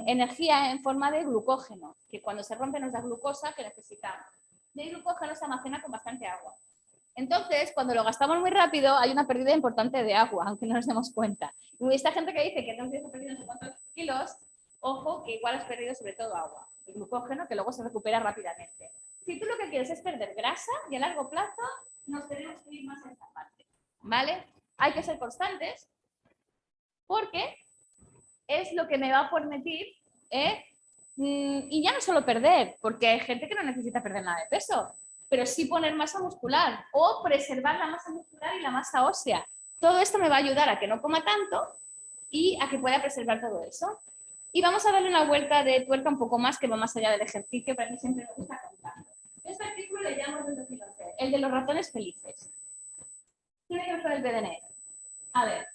energía en forma de glucógeno, que cuando se rompe nos da glucosa que necesitamos. Y el glucógeno se almacena con bastante agua. Entonces, cuando lo gastamos muy rápido, hay una pérdida importante de agua, aunque no nos demos cuenta. Y esta gente que dice que no has perdido no sé cuántos kilos, ojo, que igual has perdido sobre todo agua, el glucógeno, que luego se recupera rápidamente. Si tú lo que quieres es perder grasa y a largo plazo, nos tenemos que ir más a esta parte, ¿vale? Hay que ser constantes porque es lo que me va a permitir, y ya no solo perder, porque hay gente que no necesita perder nada de peso, pero sí poner masa muscular o preservar la masa muscular y la masa ósea. Todo esto me va a ayudar a que no coma tanto y a que pueda preservar todo eso. Y vamos a darle una vuelta de tuerca un poco más, que va más allá del ejercicio, pero a mí siempre me gusta contarlo. Esta leíamos en 2011, el de los ratones felices. Tiene que ver con el BDNF. A ver,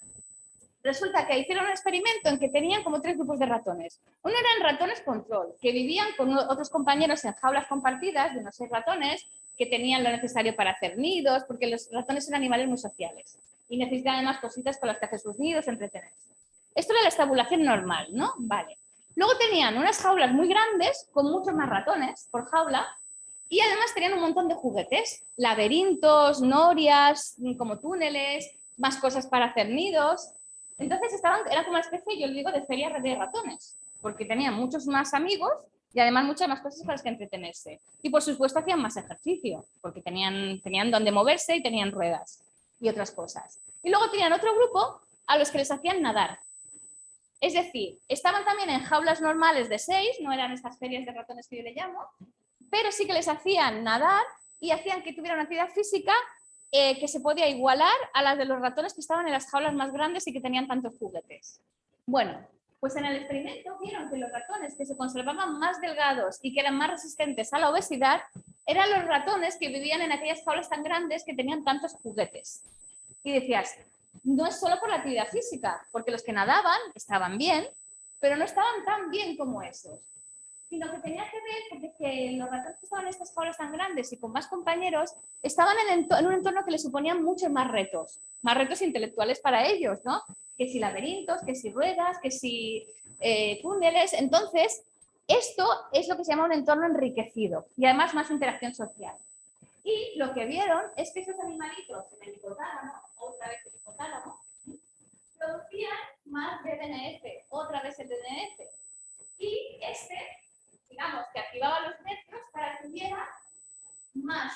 resulta que hicieron un experimento en que tenían como 3 grupos de ratones. Uno eran ratones control, que vivían con otros compañeros en jaulas compartidas de unos 6 ratones que tenían lo necesario para hacer nidos, porque los ratones son animales muy sociales y necesitan además cositas con las que hacer sus nidos, entretenerse. Esto era la estabulación normal, ¿no? Vale. Luego tenían unas jaulas muy grandes con muchos más ratones por jaula y además tenían un montón de juguetes, laberintos, norias, como túneles, más cosas para hacer nidos. Entonces era como una especie, yo le digo, de feria de ratones, porque tenían muchos más amigos y además muchas más cosas para las que entretenerse. Y por supuesto hacían más ejercicio, porque tenían donde moverse y tenían ruedas y otras cosas. Y luego tenían otro grupo a los que les hacían nadar. Es decir, estaban también en jaulas normales de 6, no eran estas ferias de ratones que yo le llamo, pero sí que les hacían nadar y hacían que tuvieran una actividad física que se podía igualar a las de los ratones que estaban en las jaulas más grandes y que tenían tantos juguetes. Bueno, pues en el experimento vieron que los ratones que se conservaban más delgados y que eran más resistentes a la obesidad eran los ratones que vivían en aquellas jaulas tan grandes que tenían tantos juguetes. Y decías, no es solo por la actividad física, porque los que nadaban estaban bien, pero no estaban tan bien como esos, sino que tenía que ver porque los ratones que estaban en estas jaulas tan grandes y con más compañeros estaban en un entorno que les suponían muchos más retos intelectuales para ellos, ¿no? Que si laberintos, que si ruedas, que si túneles. Entonces, esto es lo que se llama un entorno enriquecido y además más interacción social. Y lo que vieron es que esos animalitos en el hipotálamo, otra vez el hipotálamo, producían más BDNF, otra vez el BDNF. Y digamos, que activaba los nervios para que hubiera más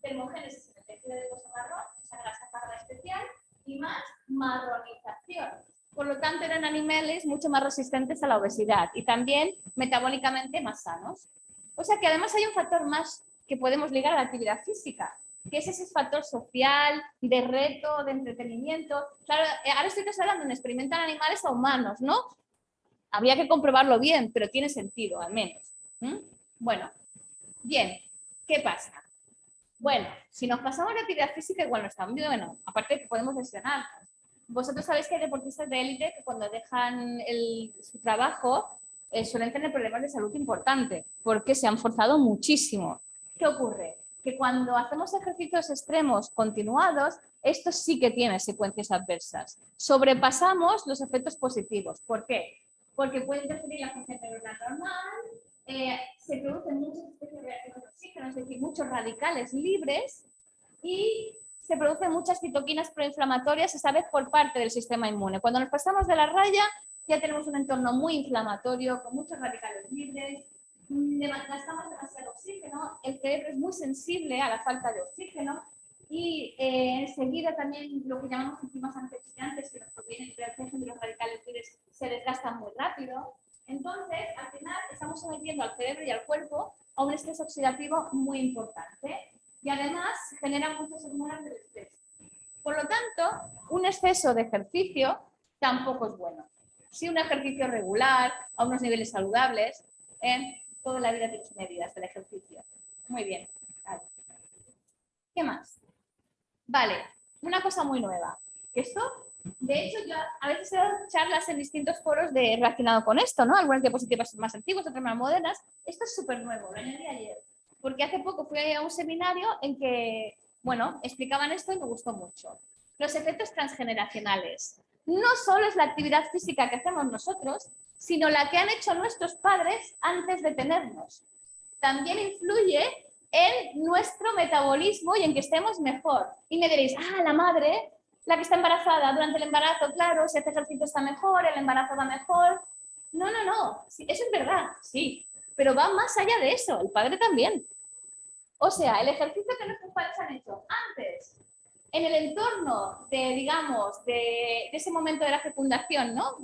termogénesis en el tejido adiposo marrón, esa grasa parda especial, y más marronización. Por lo tanto, eran animales mucho más resistentes a la obesidad y también metabólicamente más sanos. O sea que además hay un factor más que podemos ligar a la actividad física, que es ese factor social, de reto, de entretenimiento. Claro, ahora estoy hablando de experimentar animales a humanos, ¿no? Habría que comprobarlo bien, pero tiene sentido, al menos. Bueno, bien, ¿qué pasa? Bueno, si nos pasamos la actividad física, igual no estamos bien, bueno, aparte de que podemos lesionarnos. Vosotros sabéis que hay deportistas de élite que cuando dejan su trabajo suelen tener problemas de salud importantes, porque se han forzado muchísimo. ¿Qué ocurre? Que cuando hacemos ejercicios extremos continuados, esto sí que tiene secuencias adversas. Sobrepasamos los efectos positivos. ¿Por qué? Porque puede interferir la función neuronal normal, se producen muchas especies de reacciones de oxígeno, es decir, muchos radicales libres y se producen muchas citoquinas proinflamatorias, esta vez por parte del sistema inmune. Cuando nos pasamos de la raya, ya tenemos un entorno muy inflamatorio, con muchos radicales libres, gastamos demasiado oxígeno, el cerebro es muy sensible a la falta de oxígeno y enseguida también lo que llamamos enzimas antioxidantes que nos provienen del proceso de los radicales libres se desgastan muy rápido. Entonces, al final, estamos sometiendo al cerebro y al cuerpo a un estrés oxidativo muy importante y además genera muchas hormonas del estrés. Por lo tanto, un exceso de ejercicio tampoco es bueno. Sí, un ejercicio regular, a unos niveles saludables, toda la vida tiene sus medidas del ejercicio. Muy bien. Vale. ¿Qué más? Vale, una cosa muy nueva. Esto, de hecho, yo a veces he dado charlas en distintos foros relacionado con esto, ¿no? Algunas diapositivas más antiguas, otras más modernas. Esto es súper nuevo, lo añadí ayer. Porque hace poco fui a un seminario en que, bueno, explicaban esto y me gustó mucho. Los efectos transgeneracionales. No solo es la actividad física que hacemos nosotros, sino la que han hecho nuestros padres antes de tenernos. También influye en nuestro metabolismo y en que estemos mejor. Y me diréis, la madre, la que está embarazada, durante el embarazo, claro, si hace ejercicio está mejor, el embarazo va mejor. No, sí, eso es verdad, sí, pero va más allá de eso, el padre también. O sea, el ejercicio que nuestros padres han hecho antes, en el entorno de, digamos, de ese momento de la fecundación, ¿no?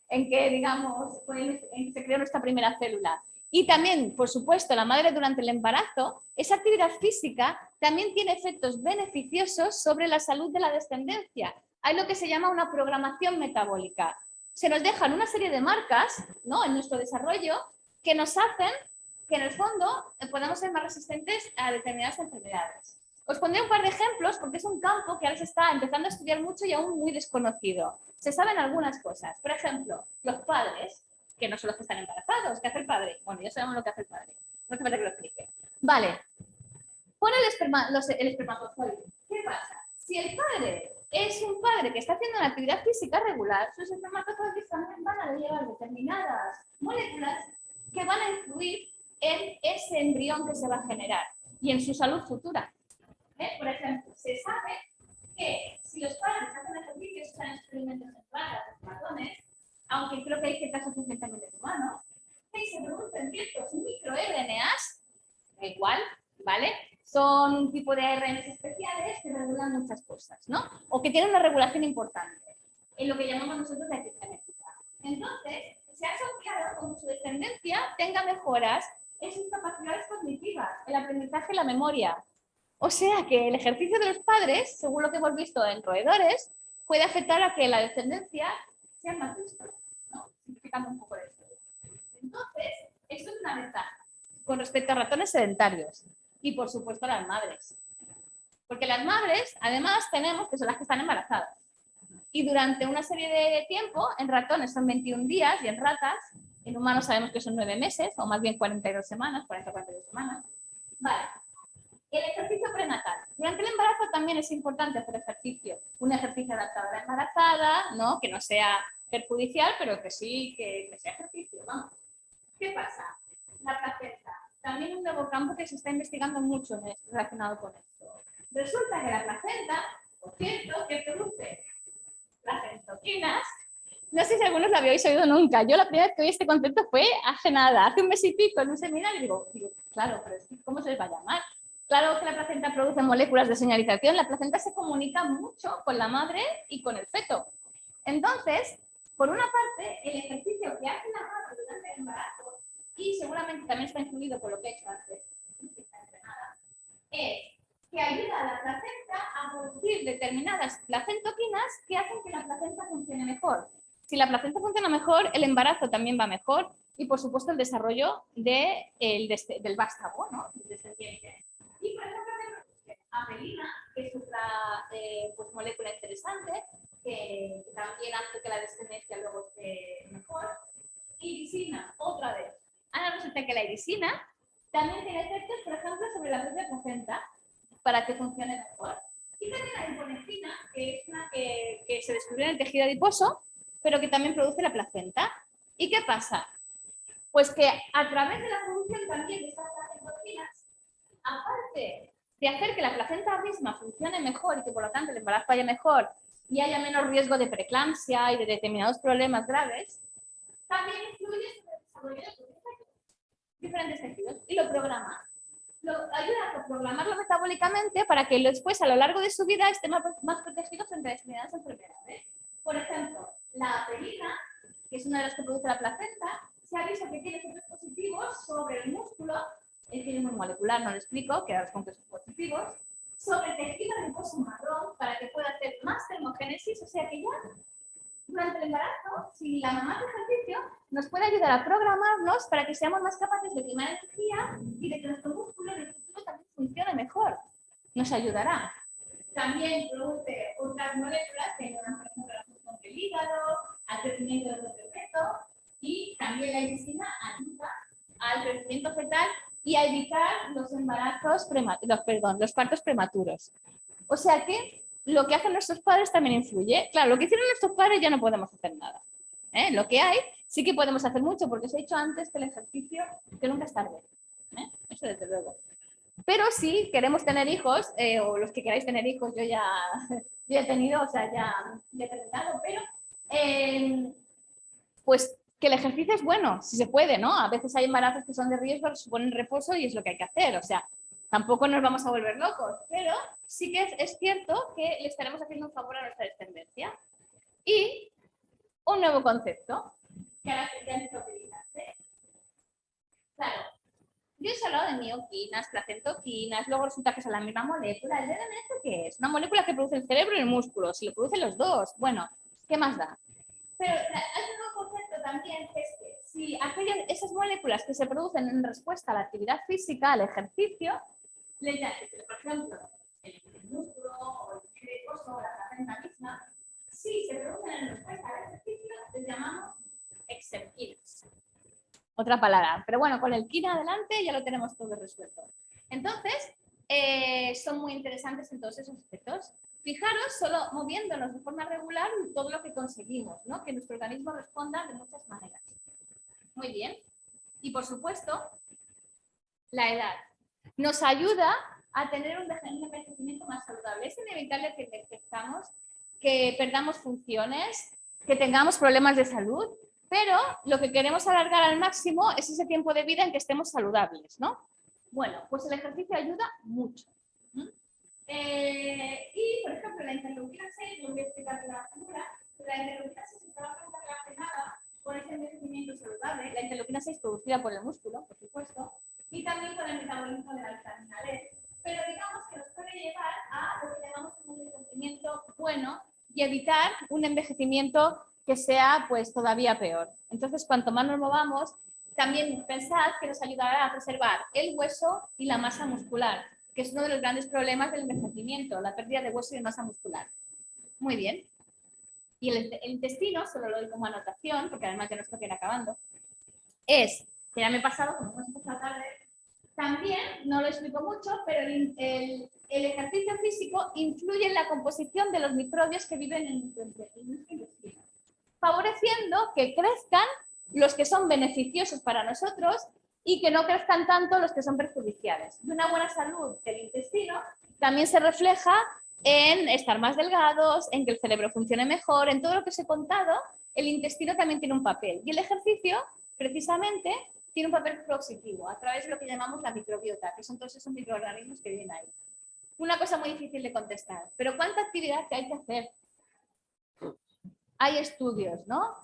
En que, digamos, se creó nuestra primera célula. Y también, por supuesto, la madre durante el embarazo, esa actividad física también tiene efectos beneficiosos sobre la salud de la descendencia. Hay lo que se llama una programación metabólica. Se nos dejan una serie de marcas, ¿no? En nuestro desarrollo que nos hacen que en el fondo podemos ser más resistentes a determinadas enfermedades. Os pondré un par de ejemplos porque es un campo que ahora se está empezando a estudiar mucho y aún muy desconocido. Se saben algunas cosas. Por ejemplo, los padres, que no son los que están embarazados. ¿Qué hace el padre? Bueno, ya sabemos lo que hace el padre. No hace falta que lo explique. Vale. Pone el espermatozoide. ¿Qué pasa? Si el padre es un padre que está haciendo una actividad física regular, sus espermatozoides también van a llevar determinadas moléculas que van a influir en ese embrión que se va a generar y en su salud futura. Por ejemplo, se sabe que si los padres hacen ejercicios, están experimentos en ratas, en ratones, aunque creo que hay ciertas asociaciones también en humanos, que se producen ciertos microRNAs, igual, ¿vale? Son un tipo de ARNs especiales que regulan muchas cosas, ¿no? O que tienen una regulación importante, en lo que llamamos nosotros la epigenética. Entonces, se ha asociado con que su descendencia tenga mejoras en sus capacidades cognitivas, el aprendizaje y la memoria. O sea que el ejercicio de los padres, según lo que hemos visto en roedores, puede afectar a que la descendencia sea más lista, ¿no? Simplificando un poco esto. Entonces, esto es una ventaja con respecto a ratones sedentarios y, por supuesto, las madres. Porque las madres, además, tenemos que son las que están embarazadas. Y durante una serie de tiempo, en ratones son 21 días y en ratas, en humanos sabemos que son 9 meses, o más bien 42 semanas, 40-42 semanas. Vale. El ejercicio prenatal. Durante el embarazo también es importante hacer ejercicio. Un ejercicio adaptado a la embarazada, ¿no? Que no sea perjudicial, pero que sí que sea ejercicio. Vamos. ¿Qué pasa? La placenta. También un nuevo campo que se está investigando mucho relacionado con esto. Resulta que la placenta, por cierto, que produce placentoquinas. No sé si algunos lo habéis oído nunca. Yo la primera vez que oí este concepto fue hace nada, hace un mes y pico en un seminario. Y digo, claro, pero ¿cómo se les va a llamar? Claro que la placenta produce moléculas de señalización. La placenta se comunica mucho con la madre y con el feto. Entonces, por una parte, el ejercicio que hace la madre durante el embarazo, y seguramente también está incluido por lo que he hecho antes, es que ayuda a la placenta a producir determinadas placentoquinas que hacen que la placenta funcione mejor. Si la placenta funciona mejor, el embarazo también va mejor y, por supuesto, el desarrollo del vástago, ¿no? Del descendiente. Y, por ejemplo, apelina, que es otra pues, molécula interesante, que también hace que la descendencia luego esté mejor. Irisina, otra vez. Ahora resulta que la irisina también tiene efectos, por ejemplo, sobre la propia placenta para que funcione mejor. Y también la hiponectina, que es una que se descubrió en el tejido adiposo, pero que también produce la placenta. ¿Y qué pasa? Pues que a través de la producción también de estas placentoquinas, aparte de hacer que la placenta misma funcione mejor y que por lo tanto el embarazo vaya mejor y haya menos riesgo de preeclampsia y de determinados problemas graves, también influye sobre el desarrollo de diferentes tejidos y lo programa. Ayuda a programarlo metabólicamente para que después, a lo largo de su vida, esté más protegido frente a determinadas enfermedades. Por ejemplo, la apelina, que es una de las que produce la placenta, se ha visto que tiene efectos positivos sobre el músculo, tiene muy molecular, no lo explico, que ahora os cuento sus positivos, sobre el tejido adiposo marrón para que pueda hacer más termogénesis, o sea que ya durante el embarazo, si la mamá hace ejercicio, nos puede ayudar a programarnos para que seamos más capaces de quemar energía y de que nuestro músculo en el futuro también funcione mejor. Nos ayudará. También produce otras moléculas que ayudan, por ejemplo, a la función del hígado, al crecimiento del feto, y también la irisina ayuda al crecimiento fetal y a evitar los embarazos los partos prematuros. O sea que lo que hacen nuestros padres también influye. Claro, lo que hicieron nuestros padres ya no podemos hacer nada. Lo que hay sí que podemos hacer mucho, porque os he dicho antes que el ejercicio, que nunca es tarde. Eso desde luego. Pero si queremos tener hijos, o los que queráis tener hijos, yo ya he tenido, o sea, ya he terminado, pero pues que el ejercicio es bueno, si se puede, ¿no? A veces hay embarazos que son de riesgo, que suponen reposo y es lo que hay que hacer, o sea, tampoco nos vamos a volver locos, pero sí que es cierto que le estaremos haciendo un favor a nuestra descendencia. Y un nuevo concepto que ahora ya empezó a utilizarse. Claro, yo he hablado de mioquinas, placentoquinas, luego resulta que son la misma molécula. ¿El DNS qué es? Una molécula que produce el cerebro y el músculo. Si lo producen los dos, bueno, ¿qué más da? Pero hay un nuevo concepto también que es si esas moléculas que se producen en respuesta a la actividad física, al ejercicio, por ejemplo, el músculo o el glucoso o la placenta misma, si se producen en respuesta al ejercicio, les llamamos exerquinas. Otra palabra, pero bueno, con el quina adelante ya lo tenemos todo resuelto. Entonces, son muy interesantes en todos esos aspectos. Fijaros, solo moviéndonos de forma regular todo lo que conseguimos, ¿no? Que nuestro organismo responda de muchas maneras. Muy bien. Y por supuesto, la edad nos ayuda a tener un envejecimiento más saludable. Es inevitable que envejezcamos, que perdamos funciones, que tengamos problemas de salud, pero lo que queremos alargar al máximo es ese tiempo de vida en que estemos saludables, ¿no? Bueno, pues el ejercicio ayuda mucho. Y, por ejemplo, la interleuquina 6, lo voy a explicar de la figura, la interleuquina 6 está bastante relacionada con ese envejecimiento saludable, la interleuquina 6 producida por el músculo, por supuesto, y también con el metabolismo de la vitamina D, pero digamos que nos puede llevar a lo que llamamos un envejecimiento bueno y evitar un envejecimiento que sea pues todavía peor. Entonces, cuanto más nos movamos, también pensad que nos ayudará a preservar el hueso y la masa muscular, que es uno de los grandes problemas del envejecimiento, la pérdida de hueso y de masa muscular. Muy bien. Y el intestino, solo lo doy como anotación, porque además ya no estoy acabando, es, que ya me he pasado, como hemos empezado tarde, también, no lo explico mucho, pero el ejercicio físico influye en la composición de los microbios que viven en nuestro intestino, favoreciendo que crezcan los que son beneficiosos para nosotros y que no crezcan tanto los que son perjudiciales. Y una buena salud del intestino también se refleja en estar más delgados, en que el cerebro funcione mejor, en todo lo que os he contado, el intestino también tiene un papel. Y el ejercicio, precisamente, tiene un papel positivo a través de lo que llamamos la microbiota, que son todos esos microorganismos que viven ahí. Una cosa muy difícil de contestar, pero ¿cuánta actividad hay que hacer? Hay estudios, ¿no?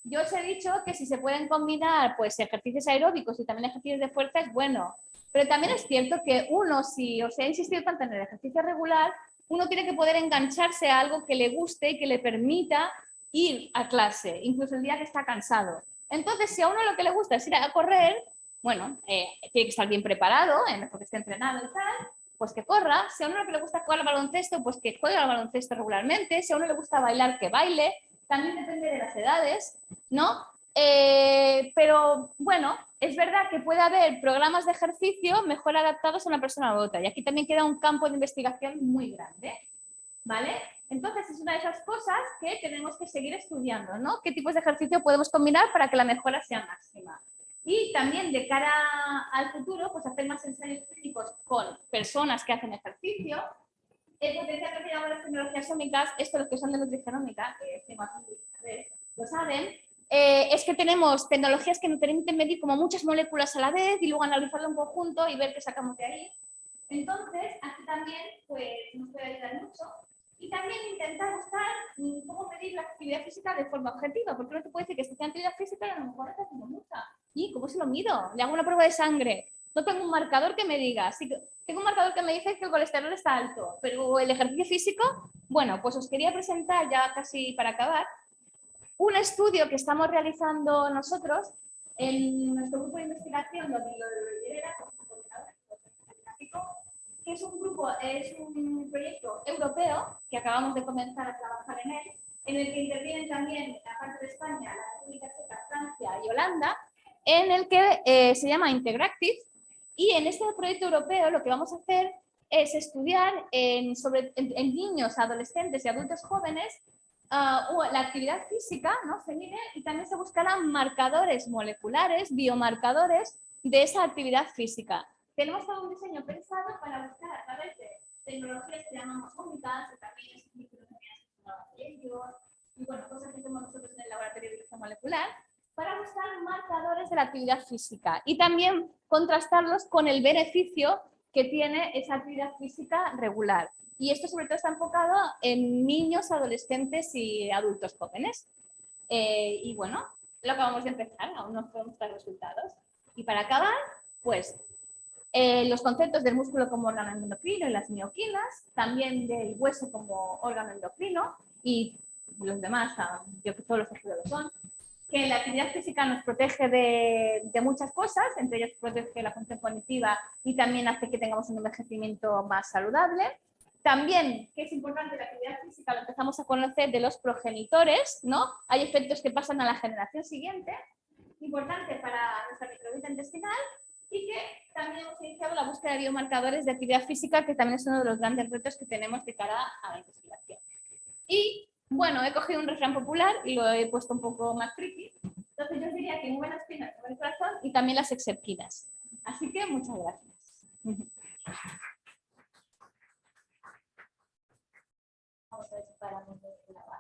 Yo os he dicho que si se pueden combinar pues ejercicios aeróbicos y también ejercicios de fuerza es bueno, pero también es cierto que uno, si os he insistido tanto en el ejercicio regular, uno tiene que poder engancharse a algo que le guste y que le permita ir a clase, incluso el día que está cansado. Entonces, si a uno lo que le gusta es ir a correr, bueno, tiene que estar bien preparado, mejor que esté entrenado y tal, pues que corra. Si a uno lo que le gusta jugar al baloncesto, pues que juegue al baloncesto regularmente. Si a uno le gusta bailar, que baile. También depende de las edades, ¿no? Pero bueno, es verdad que puede haber programas de ejercicio mejor adaptados a una persona u otra. Y aquí también queda un campo de investigación muy grande, ¿vale? Entonces es una de esas cosas que tenemos que seguir estudiando, ¿no? ¿Qué tipos de ejercicio podemos combinar para que la mejora sea máxima? Y también de cara al futuro, pues hacer más ensayos clínicos con personas que hacen ejercicio. El potencial que tenemos las tecnologías sómicas, esto los que son de nutrigenómica, que lo saben, es que tenemos tecnologías que nos permiten medir como muchas moléculas a la vez y luego analizarlo en conjunto y ver qué sacamos de ahí. Entonces, aquí también pues, nos puede ayudar mucho. Y también intentar buscar cómo medir la actividad física de forma objetiva, porque no te puede decir que estoy haciendo actividad física y a lo mejor está haciendo mucha. ¿Y cómo se lo mido? Le hago una prueba de sangre. No tengo un marcador que me diga. Sí, tengo un marcador que me dice que el colesterol está alto, pero el ejercicio físico, bueno, pues os quería presentar ya casi para acabar un estudio que estamos realizando nosotros en nuestro grupo de investigación, donde lo lidera que es un grupo, es un proyecto europeo que acabamos de comenzar a trabajar en el que intervienen también, aparte de España, la República Checa, Francia y Holanda, en el que se llama Integractive. Y en este proyecto europeo lo que vamos a hacer es estudiar en niños, adolescentes y adultos jóvenes la actividad física, ¿no? Se mide y también se buscarán marcadores moleculares, biomarcadores de esa actividad física. Tenemos todo un diseño pensado para buscar a través de tecnologías que llamamos ómicas, que también es ellos, y bueno, cosas que hacemos nosotros en el laboratorio de biología molecular, para buscar marcadores de la actividad física y también contrastarlos con el beneficio que tiene esa actividad física regular. Y esto sobre todo está enfocado en niños, adolescentes y adultos jóvenes. Y bueno, lo acabamos de empezar, aún no podemos dar resultados. Y para acabar, pues los conceptos del músculo como órgano endocrino y las mioquinas, también del hueso como órgano endocrino y los demás, yo que todos los tejidos lo son. que la actividad física nos protege de muchas cosas, entre ellas protege la función cognitiva y también hace que tengamos un envejecimiento más saludable. También, que es importante la actividad física, lo empezamos a conocer de los progenitores, ¿no? Hay efectos que pasan a la generación siguiente, importante para nuestra microbiota intestinal, y que también hemos iniciado la búsqueda de biomarcadores de actividad física, que también es uno de los grandes retos que tenemos de cara a la investigación. Y bueno, he cogido un refrán popular y lo he puesto un poco más friki. Entonces yo diría que muy buenas piernas, muy buen corazón y también las exerquinas. Así que muchas gracias. Vamos a ver si paramos de grabar.